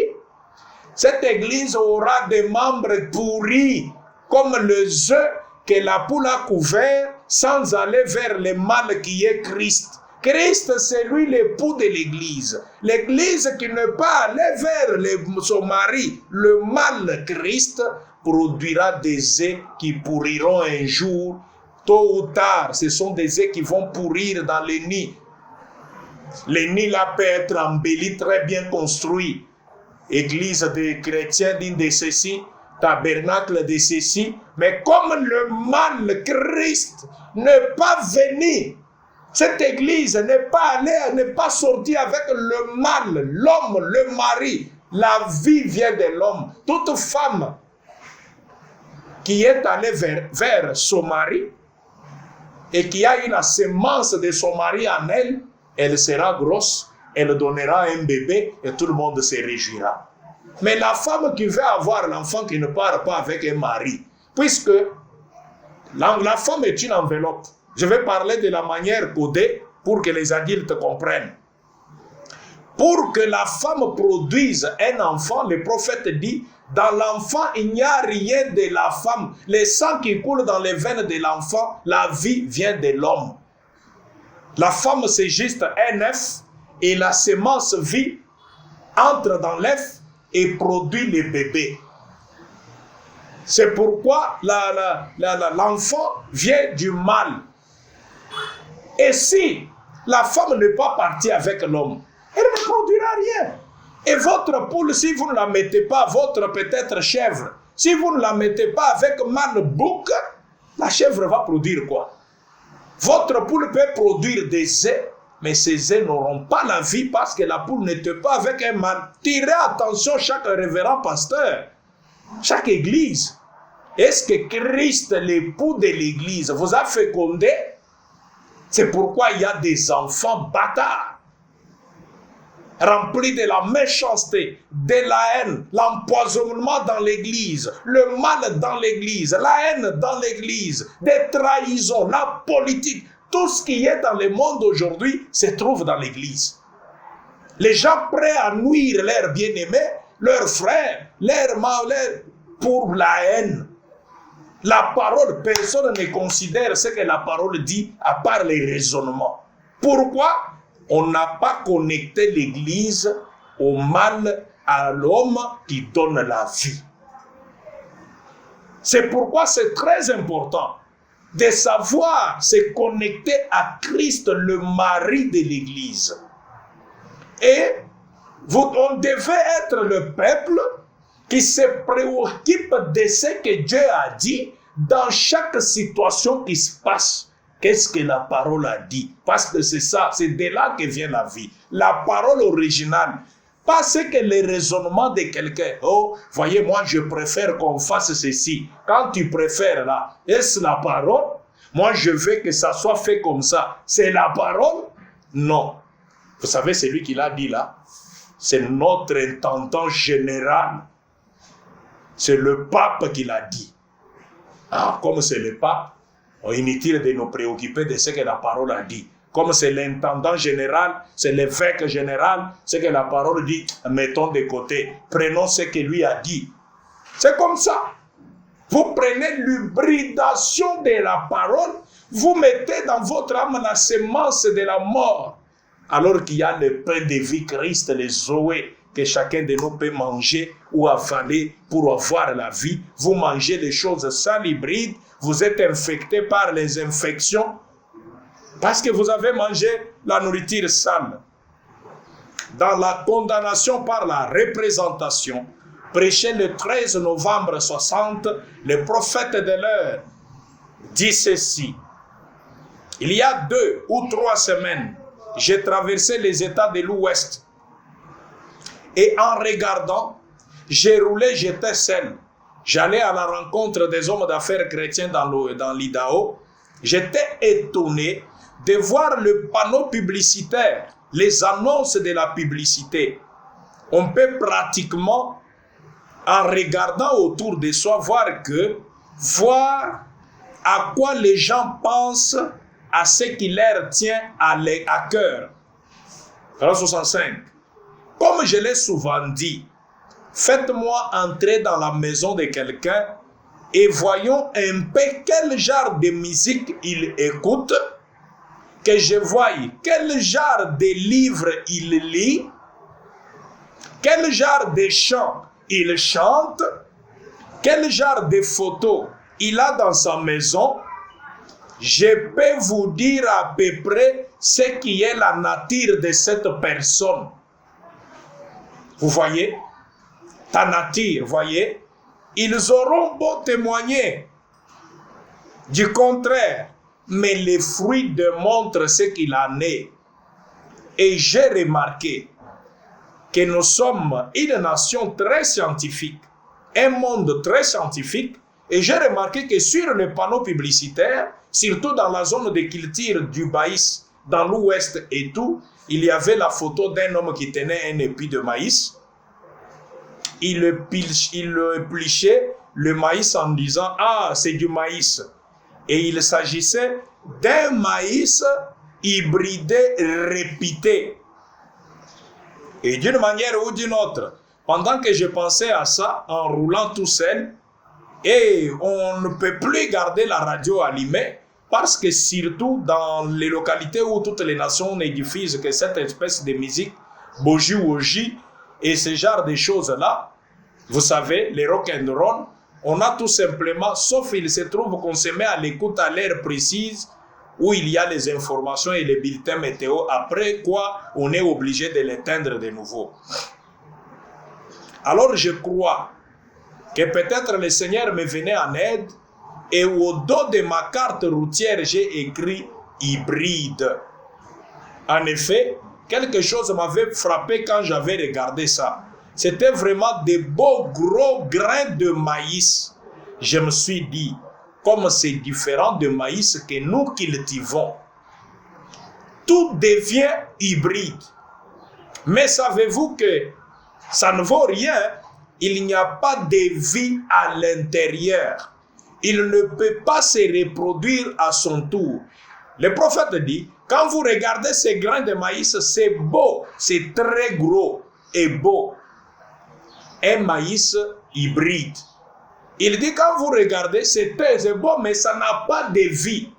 cette église aura des membres pourris comme les œufs que la poule a couverts sans aller vers le mâle qui est Christ. Christ, c'est lui l'époux de l'église. L'église qui n'est pas allée vers son mari, le mâle Christ, produira des œufs qui pourriront un jour. Tôt ou tard, ce sont des œufs qui vont pourrir dans les nids. Les nids là peuvent être embellis, très bien construits. Église des chrétiens, d'une de ceci, tabernacle de ceci, mais comme le mal, Christ, n'est pas venu, cette église n'est pas allée, n'est pas sortie avec le mal, l'homme, le mari. La vie vient de l'homme. Toute femme qui est allée vers son mari et qui a eu la semence de son mari en elle, elle sera grosse, elle donnera un bébé et tout le monde se réjouira. Mais la femme qui veut avoir l'enfant qui ne part pas avec un mari, puisque la femme est une enveloppe. Je vais parler de la manière codée pour que les adultes comprennent. Pour que la femme produise un enfant, le prophète dit, dans l'enfant, il n'y a rien de la femme. Le sang qui coule dans les veines de l'enfant, la vie vient de l'homme. La femme, c'est juste un œuf et la semence vie entre dans l'œuf et produit le bébé. C'est pourquoi l'enfant vient du mal. Et si la femme n'est pas partie avec l'homme, elle ne produira rien. Et votre poule, si vous ne la mettez pas, votre peut-être chèvre, si vous ne la mettez pas avec man-bouc, la chèvre va produire quoi? Votre poule peut produire des œufs, mais ces œufs n'auront pas la vie parce que la poule n'était pas avec un mâle. Tirez attention, chaque révérend pasteur, chaque église. Est-ce que Christ, l'époux de l'église, vous a fécondé? C'est pourquoi il y a des enfants bâtards, remplis de la méchanceté, de la haine, l'empoisonnement dans l'église, le mal dans l'église, la haine dans l'église, des trahisons, la politique. Tout ce qui est dans le monde aujourd'hui se trouve dans l'église. Les gens prêts à nuire leurs bien-aimés, leurs frères, leurs malheurs pour la haine. La parole, personne ne considère ce que la parole dit à part les raisonnements. Pourquoi? On n'a pas connecté l'église au mal, à l'homme qui donne la vie. C'est pourquoi c'est très important de savoir se connecter à Christ, le mari de l'église. Et on devait être le peuple qui se préoccupe de ce que Dieu a dit dans chaque situation qui se passe. Qu'est-ce que la parole a dit? Parce que c'est ça, c'est de là que vient la vie. La parole originale. Pas ce que les raisonnements de quelqu'un. Oh, voyez, moi je préfère qu'on fasse ceci. Quand tu préfères là, est-ce la parole? Moi je veux que ça soit fait comme ça. C'est la parole? Non. Vous savez, c'est lui qui l'a dit là. C'est notre intendant général. C'est le pape qui l'a dit. Ah, comme c'est le pape, inutile de nous préoccuper de ce que la parole a dit. Comme c'est l'intendant général, c'est l'évêque général, ce que la parole dit, mettons de côté. Prenons ce que lui a dit. C'est comme ça. Vous prenez l'hybridation de la parole, vous mettez dans votre âme la semence de la mort. Alors qu'il y a le pain de vie, Christ, les Zoé, que chacun de nous peut manger ou avaler pour avoir la vie. Vous mangez des choses sans l'hybride, vous êtes infecté par les infections parce que vous avez mangé la nourriture sale. Dans la condamnation par la représentation, prêché le 13 novembre 60, le prophète de l'heure dit ceci. Il y a 2 ou 3 semaines, j'ai traversé les États de l'Ouest et en regardant, j'ai roulé, j'étais seul. J'allais à la rencontre des hommes d'affaires chrétiens dans l'Idaho. J'étais étonné de voir le panneau publicitaire, les annonces de la publicité. On peut pratiquement, en regardant autour de soi, voir à quoi les gens pensent, à ce qui leur tient à cœur. 65. Comme je l'ai souvent dit, faites-moi entrer dans la maison de quelqu'un et voyons un peu quel genre de musique il écoute, que je voie quel genre de livre il lit, quel genre de chant il chante, quel genre de photos il a dans sa maison. Je peux vous dire à peu près ce qui est la nature de cette personne. Vous voyez? Ta nature, voyez? Ils auront beau témoigner du contraire, mais les fruits démontrent ce qu'il en est. Et j'ai remarqué que nous sommes une nation très scientifique, un monde très scientifique, et j'ai remarqué que sur les panneaux publicitaires, surtout dans la zone de culture du maïs, dans l'ouest et tout, il y avait la photo d'un homme qui tenait un épi de maïs. Il épluchait le maïs en disant « Ah, c'est du maïs ». Et il s'agissait d'un maïs hybridé répité. Et d'une manière ou d'une autre, pendant que je pensais à ça, en roulant tout seul, et on ne peut plus garder la radio allumée, parce que surtout dans les localités où toutes les nations ne diffusent que cette espèce de musique, boji woji, et ce genre de choses-là, vous savez, les rock and roll, on a tout simplement, sauf il se trouve qu'on se met à l'écoute à l'heure précise, où il y a les informations et les bulletins météo, après quoi on est obligé de l'éteindre de nouveau. Alors je crois que peut-être le Seigneur me venait en aide, et au dos de ma carte routière, j'ai écrit hybride. En effet, quelque chose m'avait frappé quand j'avais regardé ça. C'était vraiment des beaux gros grains de maïs. Je me suis dit, comme c'est différent de maïs que nous cultivons, tout devient hybride. Mais savez-vous que ça ne vaut rien? Il n'y a pas de vie à l'intérieur. Il ne peut pas se reproduire à son tour. Le prophète dit, quand vous regardez ces grains de maïs, c'est beau, c'est très gros et beau. Un maïs hybride. Il dit, quand vous regardez, c'est beau, mais ça n'a pas de vie.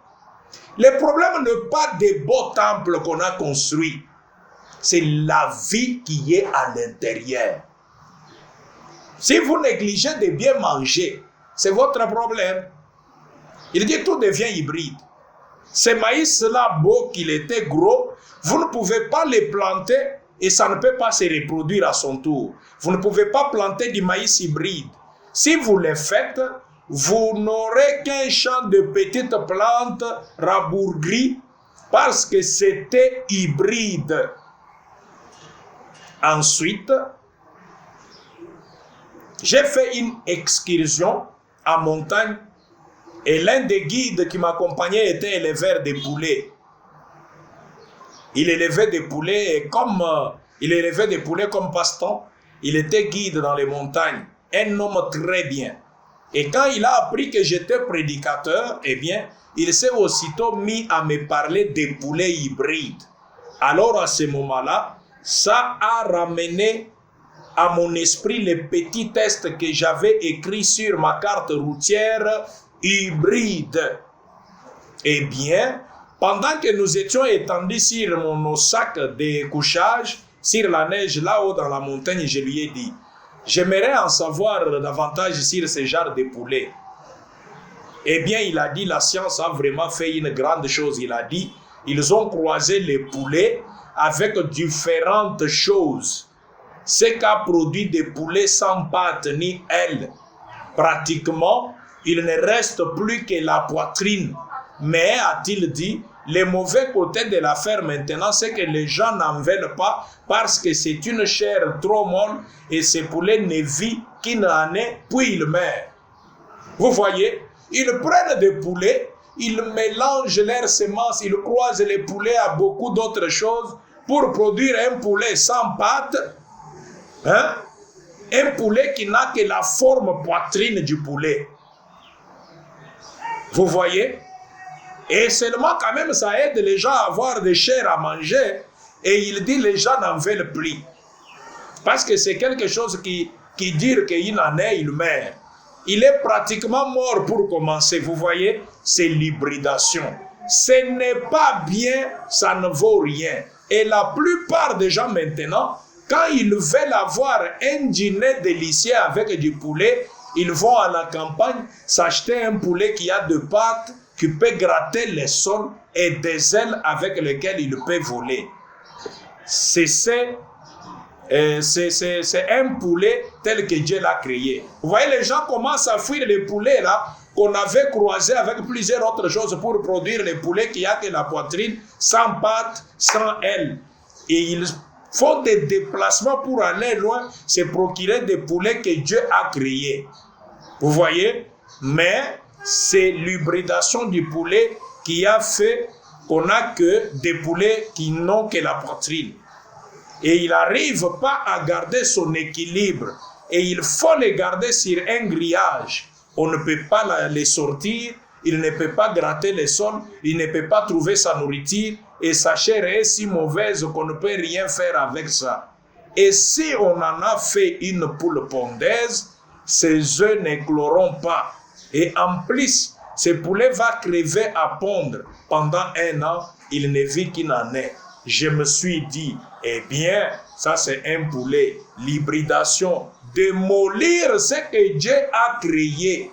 Le problème n'est pas des beaux temples qu'on a construits. C'est la vie qui est à l'intérieur. Si vous négligez de bien manger, c'est votre problème. Il dit, tout devient hybride. Ces maïs-là, beau qu'il était gros, vous ne pouvez pas les planter et ça ne peut pas se reproduire à son tour. Vous ne pouvez pas planter du maïs hybride. Si vous le faites, vous n'aurez qu'un champ de petites plantes rabougries parce que c'était hybride. Ensuite, j'ai fait une excursion en montagne et l'un des guides qui m'accompagnait était éleveur de poulets. Il élevait des poulets et comme il élevait des poulets comme passe-temps, il était guide dans les montagnes, un homme très bien. Et quand il a appris que j'étais prédicateur, eh bien, il s'est aussitôt mis à me parler des poulets hybrides. Alors à ce moment-là, ça a ramené à mon esprit les petits tests que j'avais écrits sur ma carte routière hybride. Eh bien, pendant que nous étions étendus sur nos sacs de couchage, sur la neige là-haut dans la montagne, je lui ai dit, j'aimerais en savoir davantage sur ce genre de poulet. Eh bien, il a dit, la science a vraiment fait une grande chose. Il a dit, ils ont croisé les poulets avec différentes choses. Ce qu'a produit des poulets sans pattes ni ailes. Pratiquement, il ne reste plus que la poitrine. Mais, a-t-il dit, le mauvais côté de l'affaire maintenant, c'est que les gens n'en veulent pas parce que c'est une chair trop molle et ces poulets ne vivent qu'une année, puis ils meurent. Vous voyez, ils prennent des poulets, ils mélangent leurs semences, ils croisent les poulets à beaucoup d'autres choses pour produire un poulet sans pattes. Hein? Un poulet qui n'a que la forme poitrine du poulet. Vous voyez? Et seulement quand même ça aide les gens à avoir des chairs à manger. Et il dit les gens n'en veulent plus. Parce que c'est quelque chose qui dit qu'il en est, il meurt. Il est pratiquement mort pour commencer. Vous voyez? C'est l'hybridation. Ce n'est pas bien, ça ne vaut rien. Et la plupart des gens maintenant, quand ils veulent avoir un dîner délicieux avec du poulet, ils vont à la campagne s'acheter un poulet qui a deux pattes, qui peut gratter les sols et des ailes avec lesquelles il peut voler. C'est ce c'est un poulet tel que Dieu l'a créé. Vous voyez, les gens commencent à fuir les poulets là, qu'on avait croisés avec plusieurs autres choses pour produire les poulets qui a que la poitrine, sans pattes, sans ailes. Et ils font des déplacements pour aller loin, se procurer des poulets que Dieu a créés. Vous voyez? Mais c'est l'hybridation du poulet qui a fait qu'on n'a que des poulets qui n'ont que la poitrine. Et il n'arrive pas à garder son équilibre. Et il faut les garder sur un grillage. On ne peut pas les sortir, il ne peut pas gratter les sols, il ne peut pas trouver sa nourriture. Et sa chair est si mauvaise qu'on ne peut rien faire avec ça. Et si on en a fait une poule pondaise, ses œufs n'écloront pas. Et en plus, ce poulet va crever à pondre. Pendant 1 an, il ne vit qu'il en est. Je me suis dit, eh bien, ça c'est un poulet. L'hybridation, démolir ce que Dieu a créé.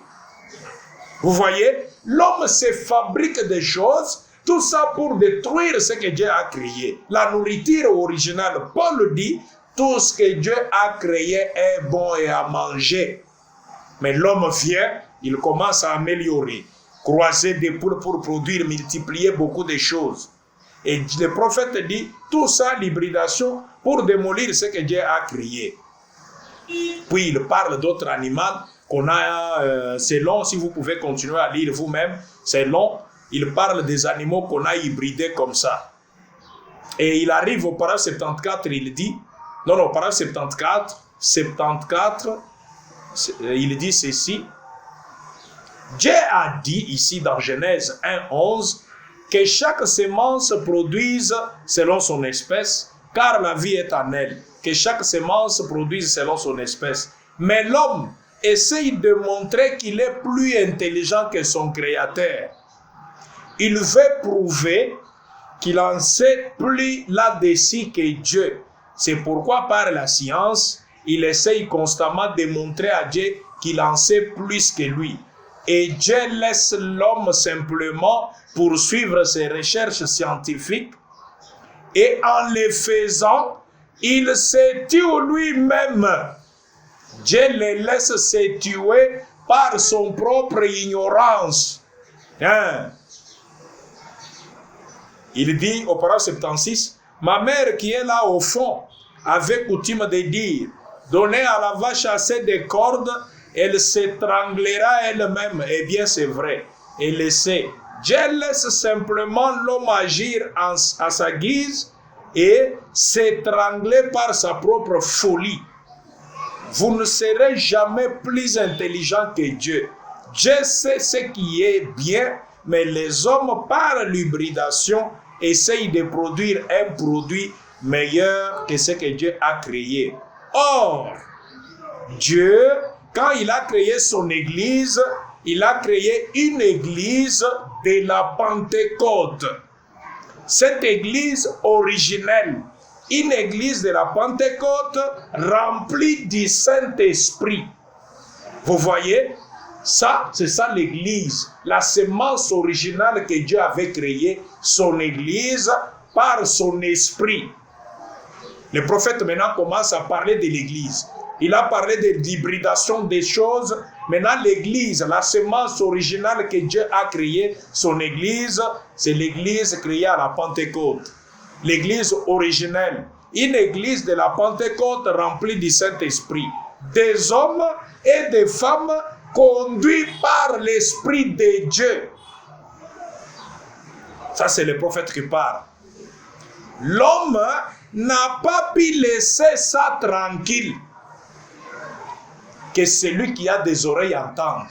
Vous voyez, l'homme se fabrique des choses, tout ça pour détruire ce que Dieu a créé. La nourriture originale, Paul dit, tout ce que Dieu a créé est bon et à manger. Mais l'homme vient, il commence à améliorer, croiser des poules pour produire, multiplier beaucoup de choses. Et le prophète dit, tout ça, l'hybridation, pour démolir ce que Dieu a créé. Puis il parle d'autres animaux qu'on a, c'est long, si vous pouvez continuer à lire vous-même, c'est long. Il parle des animaux qu'on a hybridés comme ça. Et il arrive au paragraphe 74, il dit, paragraphe 74, il dit ceci. Dieu a dit ici dans Genèse 1:11 que chaque semence produise selon son espèce, car la vie est en elle. Que chaque semence produise selon son espèce. Mais l'homme essaye de montrer qu'il est plus intelligent que son créateur. Il veut prouver qu'il en sait plus là-dessus que Dieu. C'est pourquoi par la science, il essaye constamment de montrer à Dieu qu'il en sait plus que lui. Et Dieu laisse l'homme simplement poursuivre ses recherches scientifiques. Et en les faisant, il se tue lui-même. Dieu le laisse se tuer par son propre ignorance. Il dit au paragraphe 76, ma mère qui est là au fond avait coutume de dire, donnez à la vache assez de cordes, elle s'étranglera elle-même. Eh bien c'est vrai, elle le sait. Dieu laisse simplement l'homme agir à sa guise et s'étrangler par sa propre folie. Vous ne serez jamais plus intelligent que Dieu. Dieu sait ce qui est bien, mais les hommes, par l'hybridation, essayent de produire un produit meilleur que ce que Dieu a créé. Or, Dieu, quand il a créé son Église, il a créé une Église de la Pentecôte. Cette Église originelle, une Église de la Pentecôte remplie du Saint-Esprit. Vous voyez, ça, c'est ça l'Église, la semence originale que Dieu avait créée, son Église, par son Esprit. Le prophète maintenant commence à parler de l'Église. Il a parlé de l'hybridation des choses. Maintenant, l'Église, la semence originale que Dieu a créée, son Église, c'est l'Église créée à la Pentecôte. L'Église originelle, une Église de la Pentecôte remplie du Saint-Esprit. Des hommes et des femmes conduits par l'Esprit de Dieu. Ça, c'est le prophète qui parle. L'homme n'a pas pu laisser ça tranquille. Que celui qui a des oreilles entende.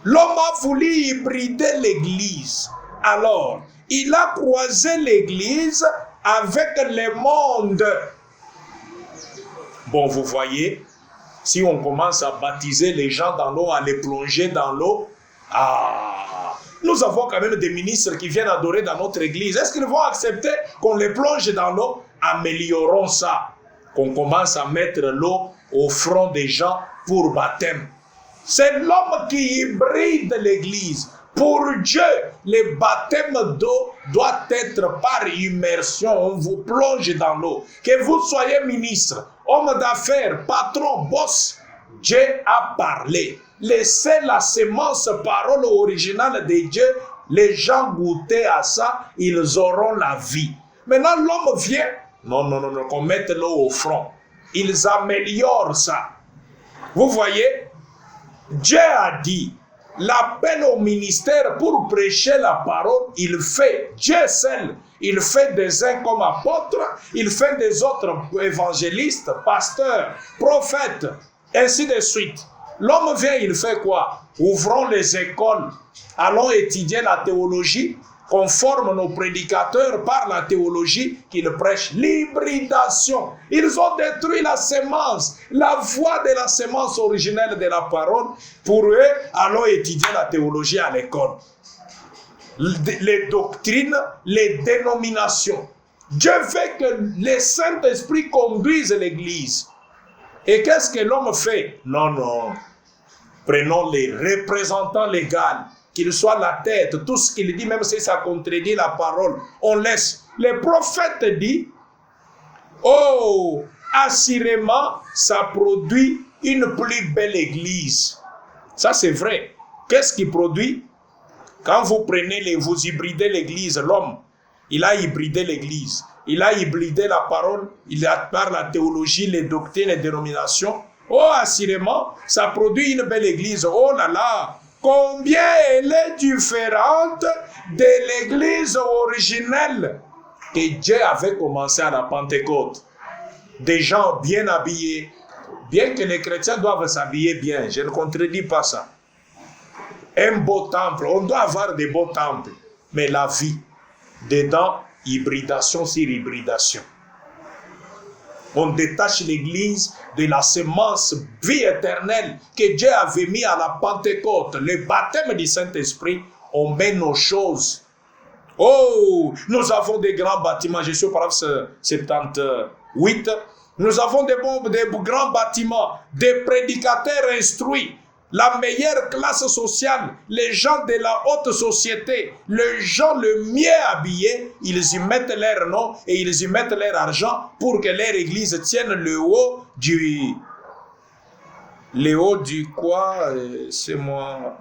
L'homme a voulu hybrider l'Église. Alors, il a croisé l'Église avec le monde. Bon, vous voyez, si on commence à baptiser les gens dans l'eau, à les plonger dans l'eau, nous avons quand même des ministres qui viennent adorer dans notre Église. Est-ce qu'ils vont accepter qu'on les plonge dans l'eau? Améliorons ça. Qu'on commence à mettre l'eau au front des gens pour baptême. C'est l'homme qui hybride l'Église Pour Dieu, le baptême d'eau doit être par immersion. On vous plonge dans l'eau. Que vous soyez ministre, homme d'affaires, patron, boss, Dieu a parlé. Laissez la semence, parole originale de Dieu. Les gens goûtaient à ça, ils auront la vie. Maintenant, l'homme vient. Non, qu'on mette l'eau au front. Ils améliorent ça. Vous voyez, Dieu a dit, l'appel au ministère pour prêcher la parole, il fait, Dieu seul, il fait des uns comme apôtres, il fait des autres évangélistes, pasteurs, prophètes, ainsi de suite. L'homme vient, il fait quoi? Ouvrons les écoles, allons étudier la théologie, qu'on forme nos prédicateurs par la théologie qu'ils prêchent. L'hybridation. Ils ont détruit la semence, la voie de la semence originelle de la parole. Pour eux, allons étudier la théologie à l'école. Les doctrines, les dénominations. Dieu veut que le Saint-Esprit conduise l'Église. Et qu'est-ce que l'homme fait? Non. Prenons les représentants légaux. Qu'il soit la tête, tout ce qu'il dit, même si ça contredit la parole, on laisse. Le prophète dit, oh, assurément, ça produit une plus belle église. Ça, c'est vrai. Qu'est-ce qui produit? Quand vous prenez, vous hybridez l'église, l'homme, il a hybridé l'église. Il a hybridé la parole, il a par la théologie, les doctrines, les dénominations. Oh, assurément, ça produit une belle église. Oh là là! Combien elle est différente de l'église originelle que Dieu avait commencé à la Pentecôte. Des gens bien habillés, bien que les chrétiens doivent s'habiller bien, je ne contredis pas ça. Un beau temple, on doit avoir des beaux temples, mais la vie, dedans, hybridation sur hybridation. On détache l'église de la semence vie éternelle que Dieu avait mis à la Pentecôte, le baptême du Saint-Esprit. On met nos choses. Oh, nous avons des grands bâtiments. Je suis au paragraphe 78. Nous avons des grands bâtiments, des prédicateurs instruits. La meilleure classe sociale, les gens de la haute société, les gens le mieux habillés, ils y mettent leur nom et ils y mettent leur argent pour que leur église tienne le haut du... Le haut du quoi? C'est moi...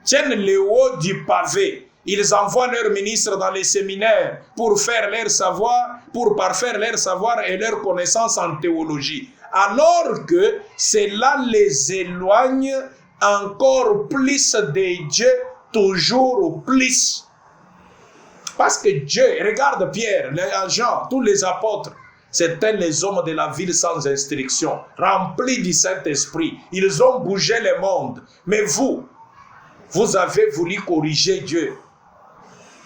Tiennent le haut du pavé. Ils envoient leurs ministres dans les séminaires pour faire leur savoir, pour parfaire leur savoir et leur connaissance en théologie. Alors que cela les éloigne encore plus de Dieu, toujours plus. Parce que Dieu, regarde Pierre, Jean, tous les apôtres, c'étaient les hommes de la ville sans instruction, remplis du Saint-Esprit. Ils ont bougé le monde. Mais vous avez voulu corriger Dieu.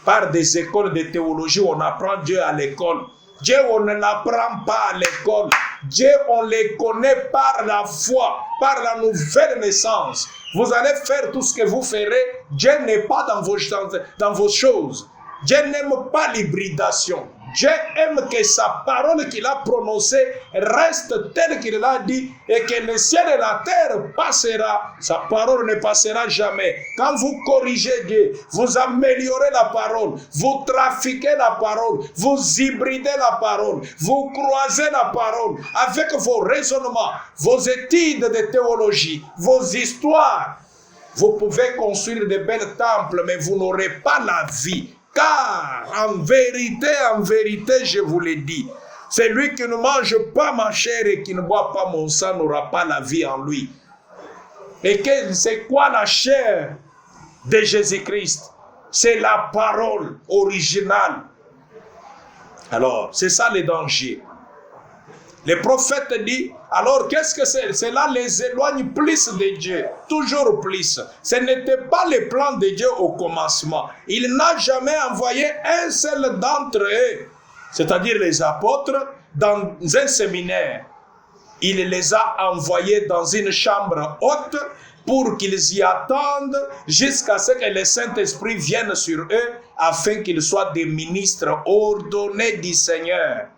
Par des écoles de théologie, on apprend Dieu à l'école. Dieu, on ne l'apprend pas à l'école. Dieu, on le connaît par la foi, par la nouvelle naissance. Vous allez faire tout ce que vous ferez. Dieu n'est pas dans vos choses. Dieu n'aime pas l'hybridation. Dieu aime que sa parole qu'il a prononcée reste telle qu'il l'a dit et que le ciel et la terre passera. Sa parole ne passera jamais. Quand vous corrigez Dieu, vous améliorez la parole, vous trafiquez la parole, vous hybridez la parole, vous croisez la parole avec vos raisonnements, vos études de théologie, vos histoires. Vous pouvez construire de belles temples, mais vous n'aurez pas la vie. Car, en vérité, je vous l'ai dit, celui qui ne mange pas ma chair et qui ne boit pas mon sang n'aura pas la vie en lui. Et c'est quoi la chair de Jésus-Christ? C'est la parole originale. Alors, c'est ça le danger. Le prophète dit, alors qu'est-ce que c'est? Cela les éloigne plus de Dieu, toujours plus. Ce n'était pas le plan de Dieu au commencement. Il n'a jamais envoyé un seul d'entre eux, c'est-à-dire les apôtres, dans un séminaire. Il les a envoyés dans une chambre haute pour qu'ils y attendent jusqu'à ce que le Saint-Esprit vienne sur eux afin qu'ils soient des ministres ordonnés du Seigneur.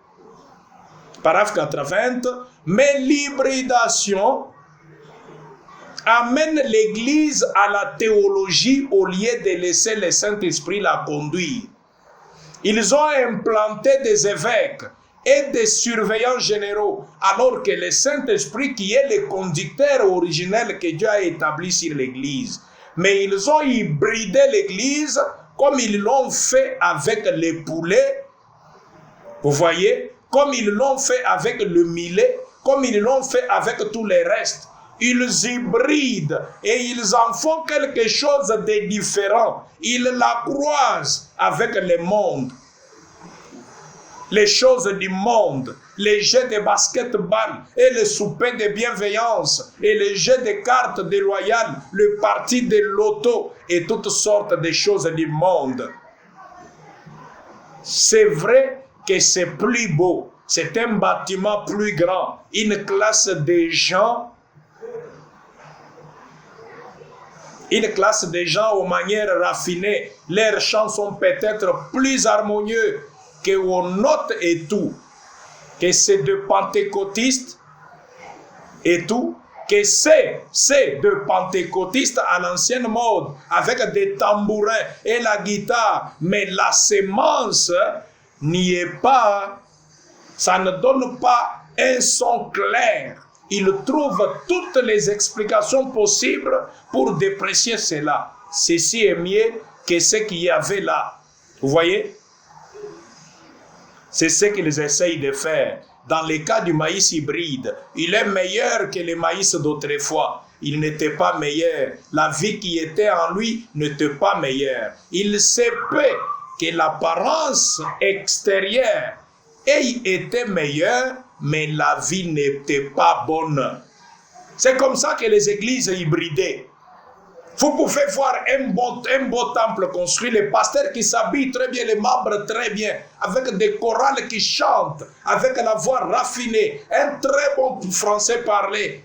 Paragraphe 80, mais l'hybridation amènent l'Église à la théologie au lieu de laisser le Saint-Esprit la conduire. Ils ont implanté des évêques et des surveillants généraux, alors que le Saint-Esprit qui est le conducteur originel que Dieu a établi sur l'Église. Mais ils ont hybridé l'Église comme ils l'ont fait avec les poulets, vous voyez, comme ils l'ont fait avec le millet, comme ils l'ont fait avec tous les restes. Ils hybrident et ils en font quelque chose de différent. Ils la croisent avec le monde. Les choses du monde, les jeux de basketball et le souper de bienveillance et les jeux de cartes déloyales, le parti de l'auto et toutes sortes de choses du monde. C'est vrai que c'est plus beau, c'est un bâtiment plus grand, une classe de gens aux manières raffinées. Leurs chants sont peut-être plus harmonieux qu'on note et tout, que c'est de pentecôtistes et tout, que c'est de pentecôtistes à l'ancienne mode, avec des tambourins et la guitare, mais la sémence n'y est pas, ça ne donne pas un son clair. Il trouve toutes les explications possibles pour déprécier cela. Ceci est mieux que ce qu'il y avait là. Vous voyez? C'est ce qu'ils essayent de faire. Dans le cas du maïs hybride, il est meilleur que le maïs d'autrefois. Il n'était pas meilleur. La vie qui était en lui n'était pas meilleure. Il se peut que l'apparence extérieure ait été meilleure, mais la vie n'était pas bonne. C'est comme ça que les églises hybridaient. Vous pouvez voir un beau temple construit, les pasteurs qui s'habillent très bien, les membres très bien, avec des chorales qui chantent, avec la voix raffinée, un très bon français parlé,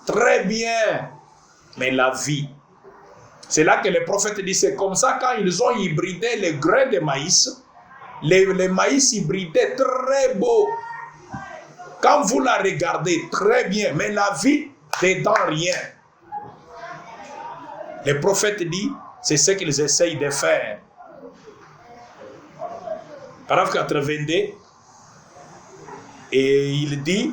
très bien. Mais la vie, c'est là que le prophète dit, c'est comme ça quand ils ont hybridé les grains de maïs, les maïs hybridés très beaux. Quand vous la regardez, très bien, mais la vie, dedans rien. Le prophète dit, c'est ce qu'ils essayent de faire. Paragraphe 82, et il dit,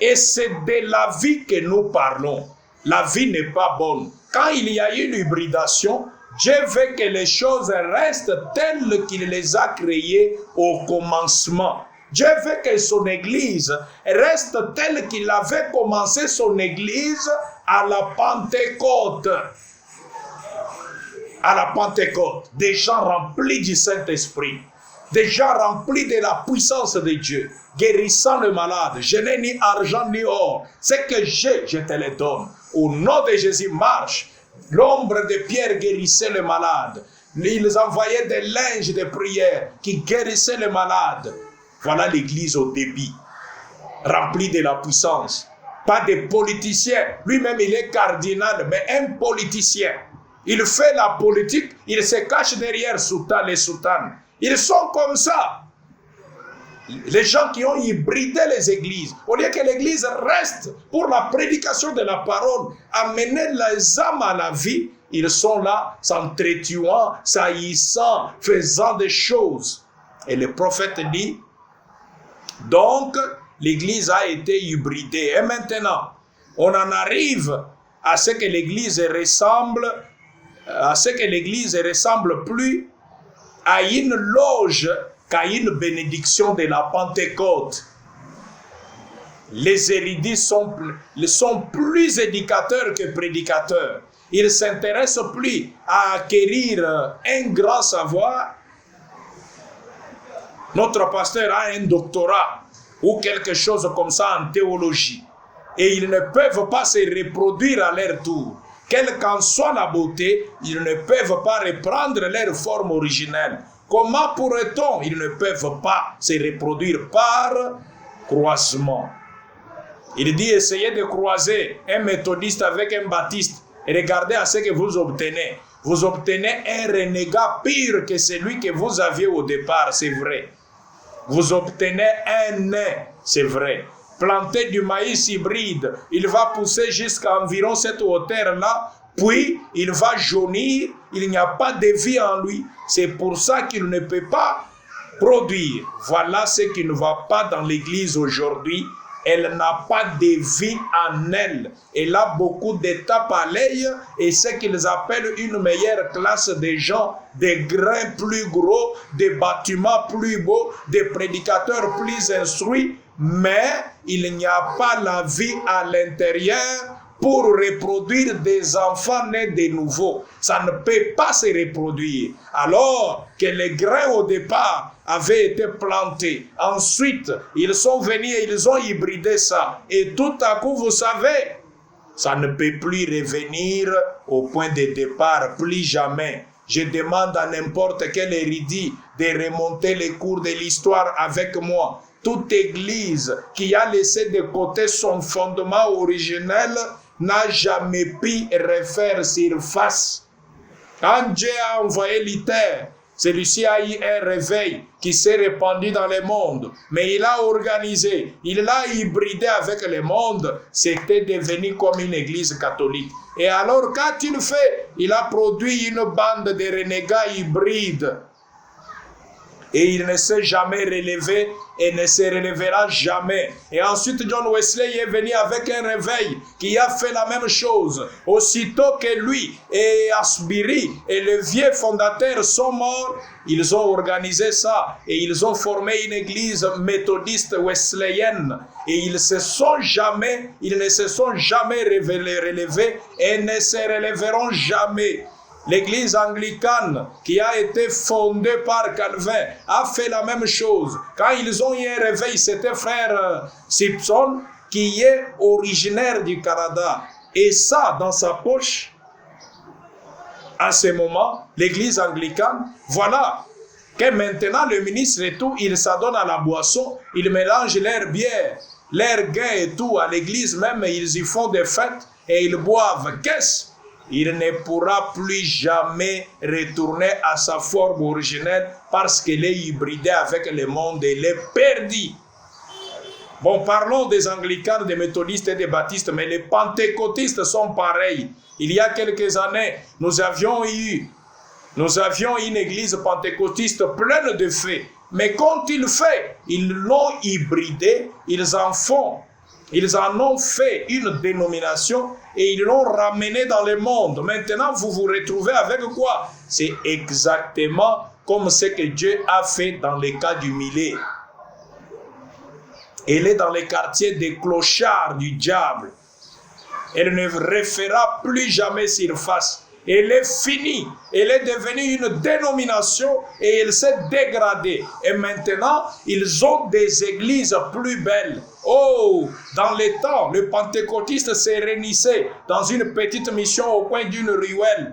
et c'est de la vie que nous parlons. La vie n'est pas bonne. Quand il y a eu l'hybridation, Dieu veut que les choses restent telles qu'il les a créées au commencement. Dieu veut que son Église reste telle qu'il avait commencé son Église à la Pentecôte. À la Pentecôte, des gens remplis du Saint-Esprit, des gens remplis de la puissance de Dieu, guérissant le malade. Je n'ai ni argent ni or. Ce que j'ai, je te le donne. Au nom de Jésus, marche. L'ombre de Pierre guérissait le malade. Ils envoyaient des linges de prière qui guérissaient le malade. Voilà l'Église au débit, remplie de la puissance. Pas de politiciens. Lui-même, il est cardinal, mais un politicien. Il fait la politique, il se cache derrière soutane et soutane. Ils sont comme ça. Les gens qui ont hybridé les églises, au lieu que l'église reste pour la prédication de la parole, amener les âmes à la vie, ils sont là, s'entretuant, s'haïssant, faisant des choses. Et le prophète dit, donc, l'église a été hybridée. Et maintenant, on en arrive à ce que l'église ressemble, plus à une loge qu'à une bénédiction de la Pentecôte. Les érudits sont plus éducateurs que prédicateurs. Ils ne s'intéressent plus à acquérir un grand savoir. Notre pasteur a un doctorat ou quelque chose comme ça en théologie. Et ils ne peuvent pas se reproduire à leur tour. Quelle qu'en soit la beauté, ils ne peuvent pas reprendre leur forme originelle. Comment pourrait-on? Ils ne peuvent pas se reproduire par croisement. Il dit, essayez de croiser un méthodiste avec un baptiste et regardez à ce que vous obtenez. Vous obtenez un renégat pire que celui que vous aviez au départ, c'est vrai. Vous obtenez un nain, c'est vrai. planter du maïs hybride. Il va pousser jusqu'à environ cette hauteur-là, puis il va jaunir. Il n'y a pas de vie en lui. C'est pour ça qu'il ne peut pas produire. Voilà ce qui ne va pas dans l'Église aujourd'hui. Elle n'a pas de vie en elle. Elle a beaucoup d'états pareils et ce qu'ils appellent une meilleure classe de gens, des grains plus gros, des bâtiments plus beaux, des prédicateurs plus instruits, mais il n'y a pas la vie à l'intérieur pour reproduire des enfants nés de nouveau. Ça ne peut pas se reproduire. Alors que les grains au départ avaient été plantés. Ensuite, ils sont venus et ils ont hybridé ça. Et tout à coup, vous savez, ça ne peut plus revenir au point de départ, plus jamais. Je demande à n'importe quel érudit de remonter les cours de l'histoire avec moi. Toute église qui a laissé de côté son fondement originel n'a jamais pu refaire surface. Quand Dieu a envoyé Luther, celui-ci a eu un réveil qui s'est répandu dans le monde. Mais il a organisé, il l'a hybridé avec le monde. C'était devenu comme une église catholique. Et alors, quand il fait, il a produit une bande de renégats hybrides. Et il ne s'est jamais relevé et ne se relèvera jamais. Et ensuite, John Wesley est venu avec un réveil qui a fait la même chose. Aussitôt que lui et Asbury et le vieux fondateur sont morts, ils ont organisé ça et ils ont formé une église méthodiste wesleyenne. Et ils ne se sont jamais relevés et ne se relèveront jamais. L'église anglicane qui a été fondée par Calvin a fait la même chose. Quand ils ont eu un réveil, c'était frère Simpson qui est originaire du Canada. Et ça, dans sa poche, à ce moment, l'église anglicane, voilà que maintenant le ministre et tout, il s'adonne à la boisson, il mélange leur bière, leur gain et tout à l'église même, ils y font des fêtes et ils boivent. Qu'est-ce? Il ne pourra plus jamais retourner à sa forme originelle parce qu'il est hybridé avec le monde et il est perdu. Bon, parlons des anglicans, des méthodistes et des baptistes, mais les pentecôtistes sont pareils. Il y a quelques années, nous avions une église pentecôtiste pleine de faits. Mais quand ils fait, ils l'ont hybridé, ils en ont fait une dénomination et ils l'ont ramené dans le monde. Maintenant, vous vous retrouvez avec quoi? C'est exactement comme ce que Dieu a fait dans le cas du Millet. Elle est dans les quartiers des clochards du diable. Elle ne refera plus jamais surface. Elle est finie. Elle est devenue une dénomination et elle s'est dégradée. Et maintenant, ils ont des églises plus belles. Oh, dans les temps, le pentecôtiste se réunissait dans une petite mission au coin d'une ruelle.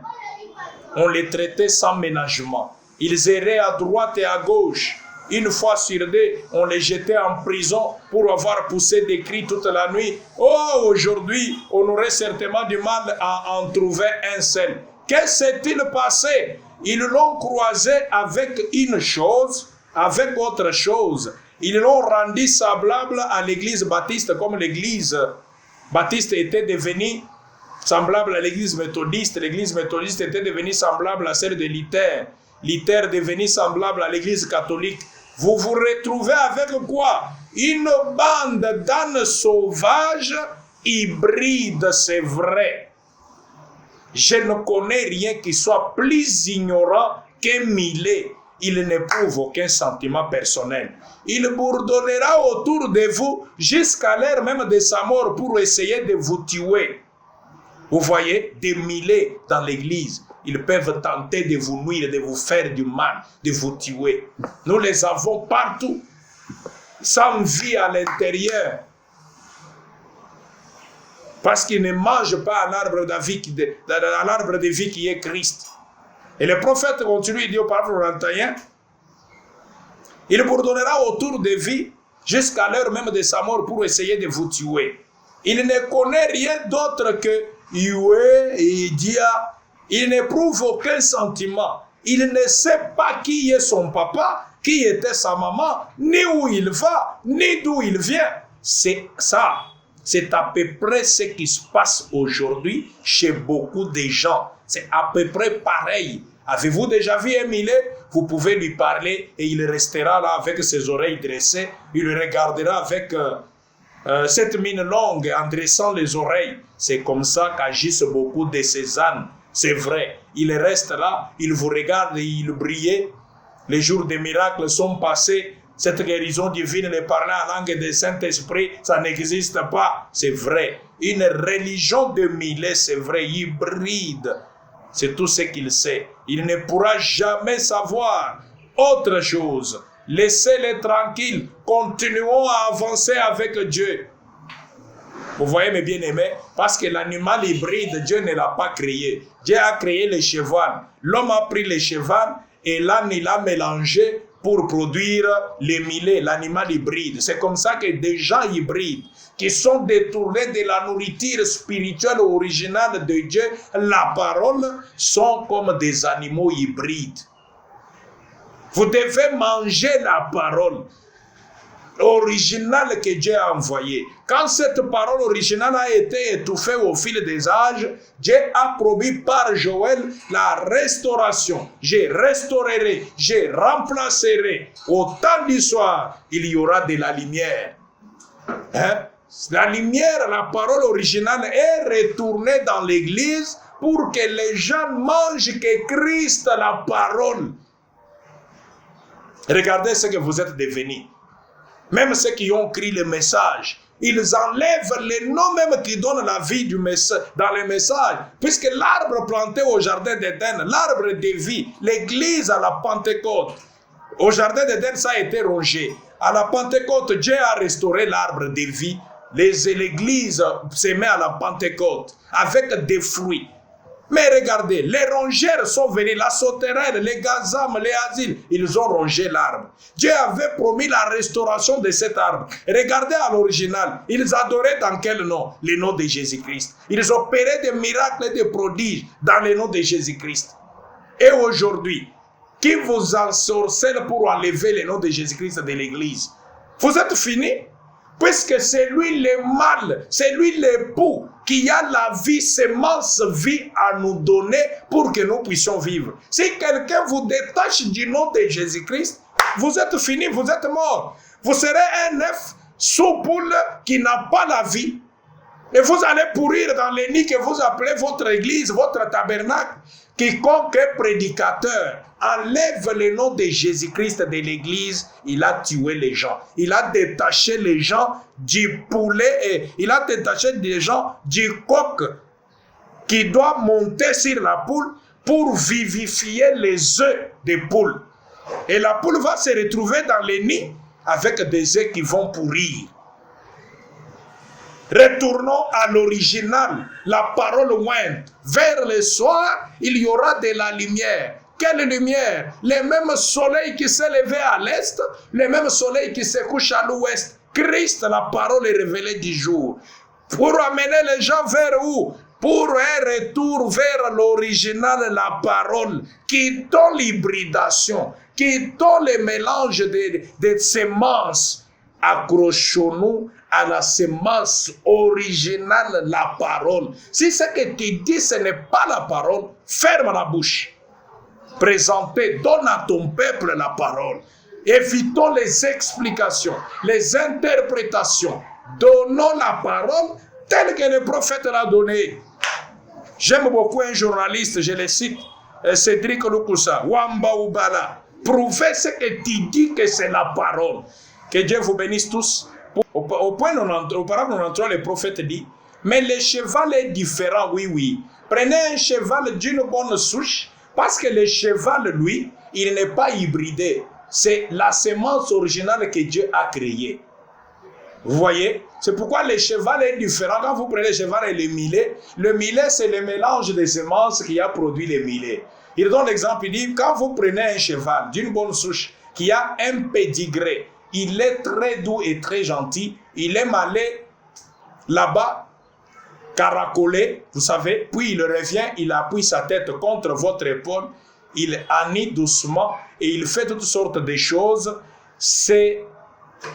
On les traitait sans ménagement. Ils erraient à droite et à gauche. Une fois sur deux, on les jetait en prison pour avoir poussé des cris toute la nuit. Oh, aujourd'hui, on aurait certainement du mal à en trouver un seul. Qu'est-ce qui s'est-il passé? Ils l'ont croisé avec une chose, avec autre chose. Ils l'ont rendu semblable à l'église baptiste, comme l'église baptiste était devenue semblable à l'église méthodiste. L'église méthodiste était devenue semblable à celle de Luther. Luther est devenu semblable à l'église catholique. Vous vous retrouvez avec quoi? Une bande d'ânes sauvages hybrides, c'est vrai. Je ne connais rien qui soit plus ignorant qu'un Millet. Il n'éprouve aucun sentiment personnel. Il bourdonnera autour de vous jusqu'à l'heure même de sa mort pour essayer de vous tuer. Vous voyez, des Millets dans l'église. Ils peuvent tenter de vous nuire, de vous faire du mal, de vous tuer. Nous les avons partout, sans vie à l'intérieur. Parce qu'ils ne mangent pas à l'arbre de vie qui est Christ. Et le prophète continue, il dit au paragraphe 91, il bourdonnera autour de vous jusqu'à l'heure même de sa mort pour essayer de vous tuer. Il ne connaît rien d'autre que Yahweh et Dia. Il n'éprouve aucun sentiment. Il ne sait pas qui est son papa, qui était sa maman, ni où il va, ni d'où il vient. c'est ça. C'est à peu près ce qui se passe aujourd'hui chez beaucoup de gens. C'est à peu près pareil. Avez-vous déjà vu un mulet? Vous pouvez lui parler et il restera là avec ses oreilles dressées. Il regardera avec cette mine longue en dressant les oreilles. C'est comme ça qu'agissent beaucoup de ces ânes. C'est vrai. Il reste là, il vous regarde et il brille. Les jours des miracles sont passés. Cette guérison divine, le parler en langue du Saint-Esprit, ça n'existe pas. C'est vrai. Une religion de millet, c'est vrai, hybride. C'est tout ce qu'il sait. Il ne pourra jamais savoir autre chose. Laissez-les tranquilles. Continuons à avancer avec Dieu. Vous voyez mes bien-aimés, parce que l'animal hybride, Dieu ne l'a pas créé. Dieu a créé le cheval. L'homme a pris le cheval et l'âne, il a mélangé pour produire le millet, l'animal hybride. C'est comme ça que des gens hybrides qui sont détournés de la nourriture spirituelle originale de Dieu, la parole, sont comme des animaux hybrides. Vous devez manger la parole originale que Dieu a envoyée. Quand cette parole originale a été étouffée au fil des âges, Dieu a promis par Joël la restauration. Je restaurerai, je remplacerai. Au temps du soir, il y aura de la lumière. La lumière, la parole originale est retournée dans l'église pour que les gens mangent que Christ, la parole. Regardez ce que vous êtes devenus. Même ceux qui ont écrit le message, ils enlèvent les noms même qui donnent la vie du dans le message. Puisque l'arbre planté au jardin d'Éden, l'arbre de vie, l'église à la Pentecôte, au jardin d'Éden, ça a été rongé. À la Pentecôte, Dieu a restauré l'arbre de vie. L'église s'est mise à la Pentecôte avec des fruits. Mais regardez, les rongeurs sont venus, la sauterelle, les gazam, les asiles, ils ont rongé l'arbre. Dieu avait promis la restauration de cet arbre. Regardez à l'original, ils adoraient dans quel nom? Le nom de Jésus-Christ. Ils opéraient des miracles et des prodiges dans le nom de Jésus-Christ. Et aujourd'hui, qui vous ensorcelle pour enlever le nom de Jésus-Christ de l'église? Vous êtes finis? Puisque c'est lui le mâle, c'est lui l'époux qui a la vie, semence vie à nous donner pour que nous puissions vivre. Si quelqu'un vous détache du nom de Jésus-Christ, vous êtes fini, vous êtes mort. Vous serez un œuf sous poule qui n'a pas la vie. Et vous allez pourrir dans les nids que vous appelez votre église, votre tabernacle. Quiconque est prédicateur enlève le nom de Jésus-Christ de l'église, il a tué les gens. Il a détaché les gens du poulet et il a détaché les gens du coq qui doit monter sur la poule pour vivifier les œufs des poules. Et la poule va se retrouver dans les nids avec des œufs qui vont pourrir. Retournons à l'original, la parole ointe. Vers le soir, il y aura de la lumière. Quelle lumière? Le même soleil qui s'est levé à l'est, le même soleil qui se couche à l'ouest. Christ, la parole est révélée du jour. Pour amener les gens vers où? Pour un retour vers l'original, la parole. Quittons l'hybridation, quittons le mélange de semences. Accrochons-nous à la semence originale, la parole. Si ce que tu dis, ce n'est pas la parole, ferme la bouche. Présentez, donne à ton peuple la parole. Évitons les explications, les interprétations. Donnons la parole telle que le prophète l'a donnée. J'aime beaucoup un journaliste, je le cite, Cédric Lukusa, Wamba Ubala. Prouvez ce que tu dis que c'est la parole. Que Dieu vous bénisse tous. Au point auparavant, on entend le prophète dit, mais le cheval est différent, oui. Prenez un cheval d'une bonne souche, parce que le cheval, lui, il n'est pas hybridé. C'est la semence originale que Dieu a créée. Vous voyez? C'est pourquoi le cheval est différent. Quand vous prenez le cheval et le millet, c'est le mélange des semences qui a produit le millet. Il donne l'exemple, il dit, quand vous prenez un cheval d'une bonne souche, qui a un pédigré, il est très doux et très gentil. Il aime aller là-bas, caracoler, vous savez. Puis il revient, il appuie sa tête contre votre épaule. Il annie doucement et il fait toutes sortes de choses. C'est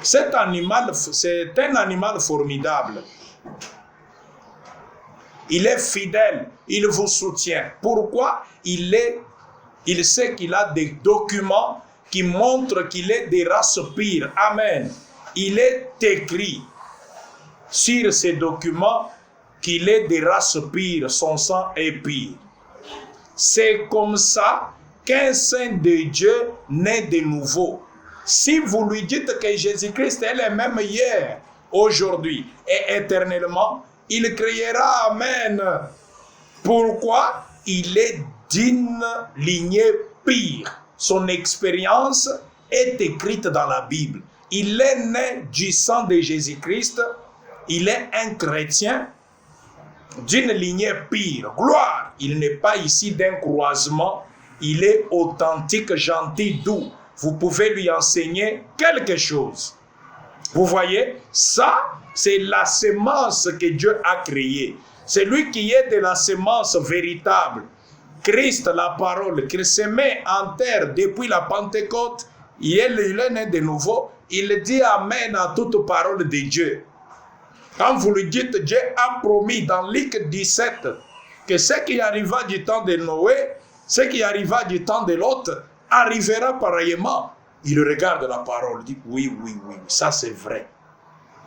Cet animal, c'est un animal formidable. Il est fidèle, il vous soutient. Pourquoi? Il sait qu'il a des documents qui montrent qu'il est des races pires. Amen. Il est écrit sur ces documents qu'il est des races pires, son sang est pire. C'est comme ça qu'un saint de Dieu naît de nouveau. Si vous lui dites que Jésus-Christ est le même hier, aujourd'hui et éternellement, il criera Amen. Pourquoi? Il est d'une lignée pire. Son expérience est écrite dans la Bible. Il est né du sang de Jésus-Christ. Il est un chrétien d'une lignée pire. Gloire! Il n'est pas ici d'un croisement. Il est authentique, gentil, doux. Vous pouvez lui enseigner quelque chose. Vous voyez, ça, c'est la semence que Dieu a créée. C'est lui qui est de la semence véritable. Christ, la parole, qui se met en terre depuis la Pentecôte, il est né de nouveau. Il dit Amen à toute parole de Dieu. Quand vous lui dites, Dieu a promis dans Luc 17 que ce qui arriva du temps de Noé, ce qui arriva du temps de l'autre, arrivera pareillement. Il regarde la parole, dit oui, ça c'est vrai.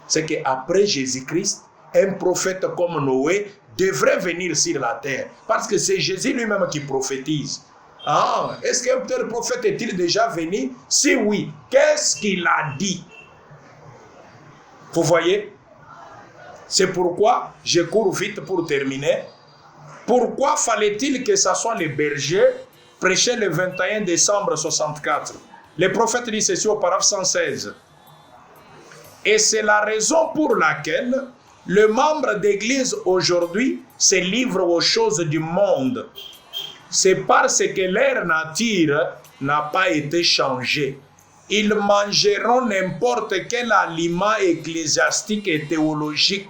C'est qu'après Jésus-Christ, un prophète comme Noé devrait venir sur la terre. Parce que c'est Jésus lui-même qui prophétise. Ah, est-ce qu'un tel prophète est-il déjà venu? Si oui, qu'est-ce qu'il a dit? Vous voyez? C'est pourquoi, je cours vite pour terminer. Pourquoi fallait-il que ce soit les bergers prêchaient le 21 décembre 64? Le prophète dit ceci au paragraphe 116. Et c'est la raison pour laquelle le membre d'église aujourd'hui se livre aux choses du monde. C'est parce que leur nature n'a pas été changée. Ils mangeront n'importe quel aliment ecclésiastique et théologique.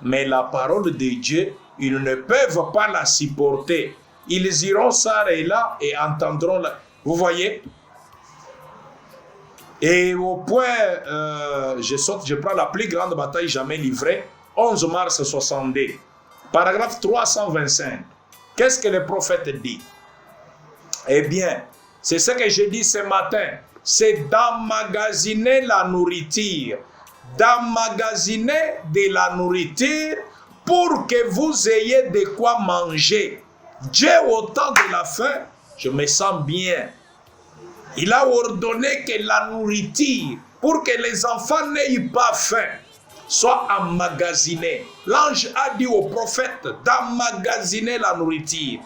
Mais la parole de Dieu, ils ne peuvent pas la supporter. Ils iront ça et là et entendront la... Vous voyez? Et au point, je prends la plus grande bataille jamais livrée, 11 mars 62, paragraphe 325. Qu'est-ce que le prophète dit? Eh bien, c'est ce que j'ai dit ce matin. C'est d'emmagasiner la nourriture. D'emmagasiner de la nourriture pour que vous ayez de quoi manger. Dieu, au temps de la faim, je me sens bien. Il a ordonné que la nourriture, pour que les enfants n'aient pas faim, soit emmagasinée. L'ange a dit au prophète d'emmagasiner la nourriture,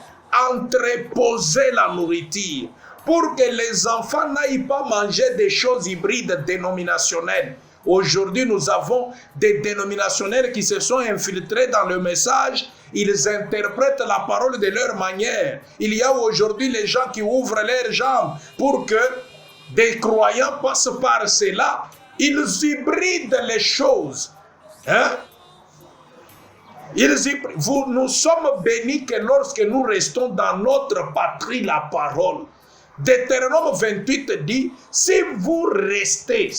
entreposer la nourriture, pour que les enfants n'aillent pas manger des choses hybrides dénominationnelles. Aujourd'hui, nous avons des dénominationnels qui se sont infiltrés dans le message. Ils interprètent la parole de leur manière. Il y a aujourd'hui les gens qui ouvrent leurs jambes pour que des croyants passent par cela. Ils hybrident les choses. Hein? Nous sommes bénis que lorsque nous restons dans notre patrie, la parole. Deutéronome 28 dit, si vous restez,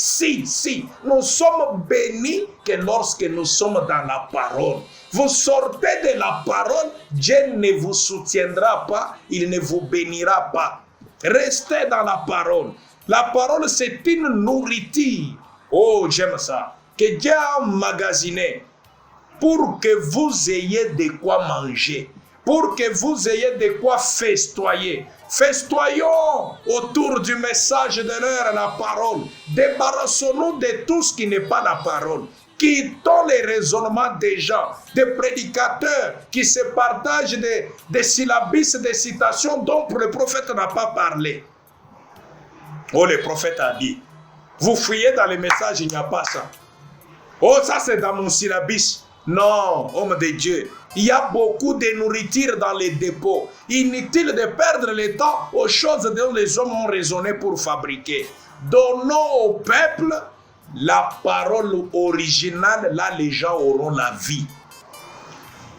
nous sommes bénis que lorsque nous sommes dans la parole. Vous sortez de la parole, Dieu ne vous soutiendra pas, il ne vous bénira pas. Restez dans la parole. La parole, c'est une nourriture. Oh, j'aime ça. Que Dieu a emmagasiné pour que vous ayez de quoi manger, pour que vous ayez de quoi festoyer. Festoyons autour du message de l'heure, la parole. Débarrassons-nous de tout ce qui n'est pas la parole. Quittons les raisonnements des gens, des prédicateurs qui se partagent des syllabis, des citations dont le prophète n'a pas parlé. Oh, le prophète a dit, vous fouillez dans les messages, il n'y a pas ça. Oh, ça c'est dans mon syllabis. Non, homme de Dieu, il y a beaucoup de nourriture dans les dépôts. Inutile de perdre le temps aux choses dont les hommes ont raisonné pour fabriquer. Donnons au peuple la parole originale, là les gens auront la vie.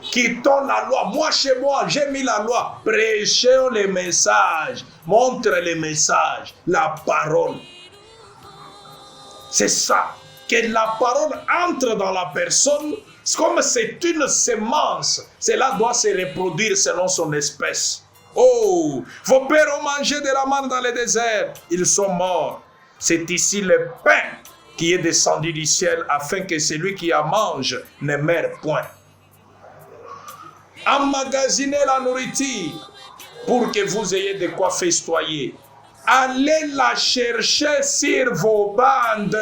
Quittons la loi. Moi, chez moi, j'ai mis la loi. Prêchons les messages. Montre les messages. La parole. C'est ça. Que la parole entre dans la personne, comme c'est une semence, cela doit se reproduire selon son espèce. Oh, vos pères ont mangé de la manne dans le désert, ils sont morts. C'est ici le pain qui est descendu du ciel afin que celui qui en mange ne meure point. Emmagasinez la nourriture pour que vous ayez de quoi festoyer. Allez la chercher sur vos bandes.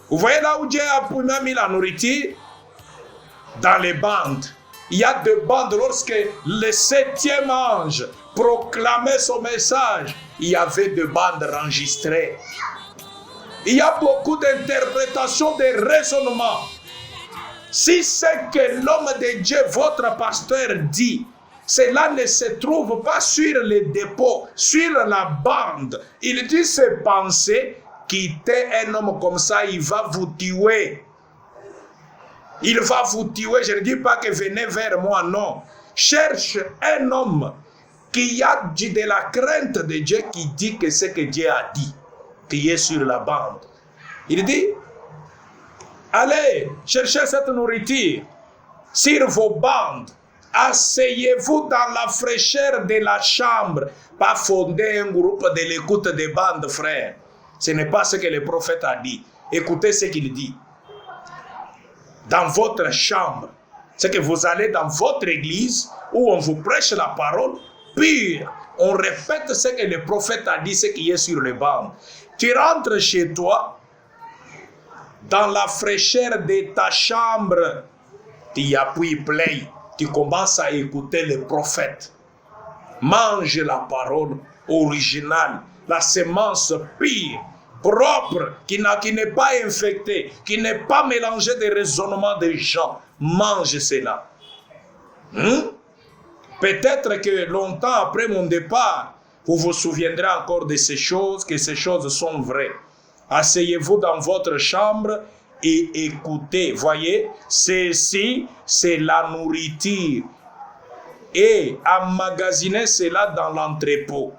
Vous voyez là où Dieu a mis la nourriture? Dans les bandes. Il y a deux bandes. Lorsque le 7e ange proclamait son message, il y avait deux bandes enregistrées. Il y a beaucoup d'interprétations, de raisonnements. Si c'est que l'homme de Dieu, votre pasteur, dit, cela ne se trouve pas sur les dépôts, sur la bande. Il dit ses pensées. Quittez un homme comme ça, il va vous tuer. Il va vous tuer. Je ne dis pas que venez vers moi, non. Cherche un homme qui a de la crainte de Dieu, qui dit que c'est que Dieu a dit, qui est sur la bande. Il dit, allez, cherchez cette nourriture sur vos bandes. Asseyez-vous dans la fraîcheur de la chambre. Pas fonder un groupe de l'écoute des bandes, frère. Ce n'est pas ce que le prophète a dit. Écoutez ce qu'il dit. Dans votre chambre, c'est que vous allez dans votre église où on vous prêche la parole, puis on répète ce que le prophète a dit, ce qui est sur les bandes. Tu rentres chez toi, dans la fraîcheur de ta chambre, tu y appuies play, tu commences à écouter le prophète. Mange la parole originale, la semence pure, propre, qui n'est pas infectée, qui n'est pas mélangée des raisonnements des gens. Mange cela. Peut-être que longtemps après mon départ, vous vous souviendrez encore de ces choses, que ces choses sont vraies. Asseyez-vous dans votre chambre et écoutez. Voyez, ceci, c'est la nourriture. Et emmagasinez cela dans l'entrepôt.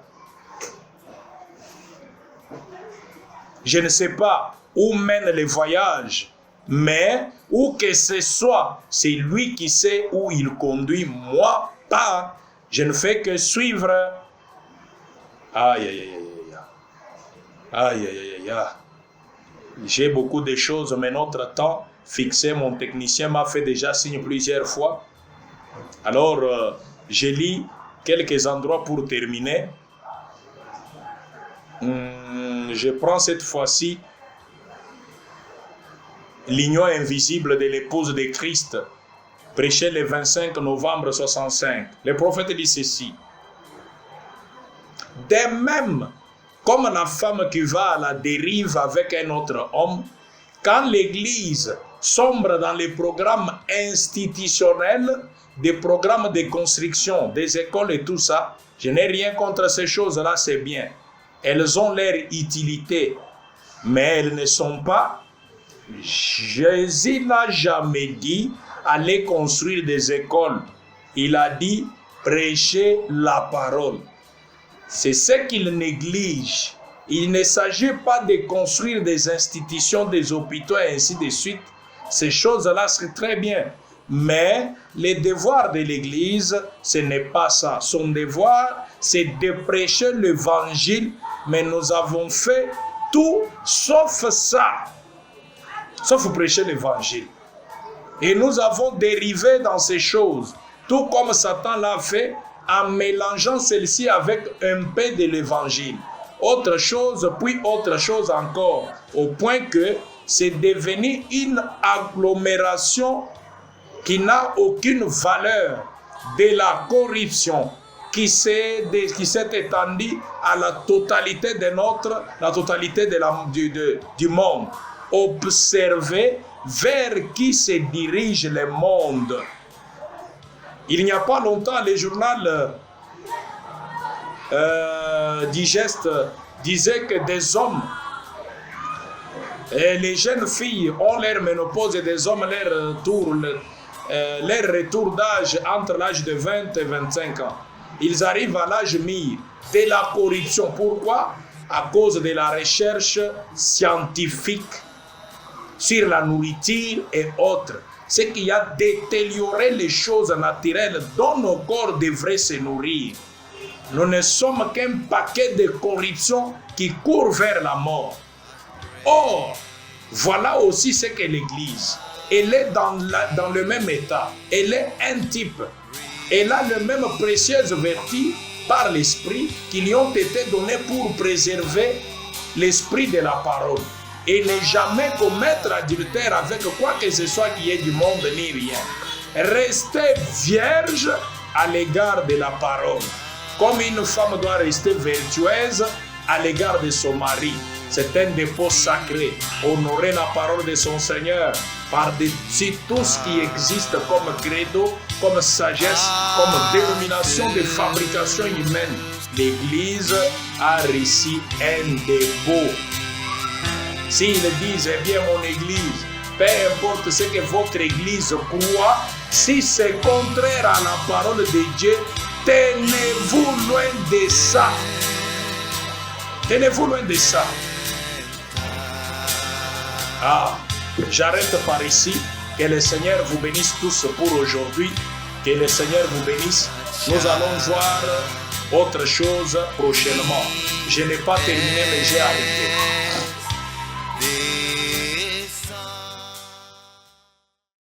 Je ne sais pas où mène le voyage, mais où que ce soit, c'est lui qui sait où il conduit. Moi, pas. Je ne fais que suivre. Aïe, aïe, aïe, aïe. Aïe, aïe, aïe, aïe. J'ai beaucoup de choses, mais notre temps fixé, mon technicien m'a fait déjà signe plusieurs fois. Alors, je lis quelques endroits pour terminer. Je prends cette fois-ci l'union invisible de l'épouse de Christ, prêché le 25 novembre 65. Le prophète dit ceci. De même, comme la femme qui va à la dérive avec un autre homme, quand l'Église sombre dans les programmes institutionnels, des programmes de construction, des écoles et tout ça, je n'ai rien contre ces choses-là, c'est bien. Elles ont leur utilité, mais elles ne sont pas. Jésus n'a jamais dit aller construire des écoles. Il a dit prêcher la parole. C'est ce qu'il néglige. Il ne s'agit pas de construire des institutions, des hôpitaux et ainsi de suite. Ces choses-là, c'est très bien. Mais le devoir de l'Église, ce n'est pas ça. Son devoir, c'est de prêcher l'évangile. Mais nous avons fait tout sauf ça. Sauf prêcher l'évangile. Et nous avons dérivé dans ces choses. Tout comme Satan l'a fait en mélangeant celle-ci avec un peu de l'évangile. Autre chose, puis autre chose encore. Au point que c'est devenu une agglomération qui n'a aucune valeur de la corruption qui s'est étendue à la totalité de du monde. Observez vers qui se dirige le monde. Il n'y a pas longtemps, le journal Digeste disait que des hommes et les jeunes filles ont leur ménopause et des hommes leur retour d'âge entre l'âge de 20 et 25 ans. Ils arrivent à l'âge mûr de la corruption. Pourquoi? à cause de la recherche scientifique sur la nourriture et autres. Ce qui a détérioré les choses naturelles dont nos corps devraient se nourrir. Nous ne sommes qu'un paquet de corruption qui court vers la mort. Or, voilà aussi ce que l'Église. Elle est dans le même état. Elle est un type. Elle a les mêmes précieuses vertus par l'Esprit qui lui ont été données pour préserver l'esprit de la parole. Et ne jamais commettre adultère avec quoi que ce soit qui est du monde ni rien. Restez vierge à l'égard de la parole. Comme une femme doit rester vertueuse à l'égard de son mari. C'est un dépôt sacré. Honorer la parole de son Seigneur par-dessus tout ce qui existe comme credo, comme sagesse, comme dénomination de fabrication humaine. L'Église a reçu un dépôt. S'ils disent, eh bien, mon Église, peu importe ce que votre Église croit, si c'est contraire à la parole de Dieu, tenez-vous loin de ça. Tenez-vous loin de ça. J'arrête par ici. Que le Seigneur vous bénisse tous pour aujourd'hui. Que le Seigneur vous bénisse. Nous allons voir autre chose prochainement. Je n'ai pas terminé, mais j'ai arrêté.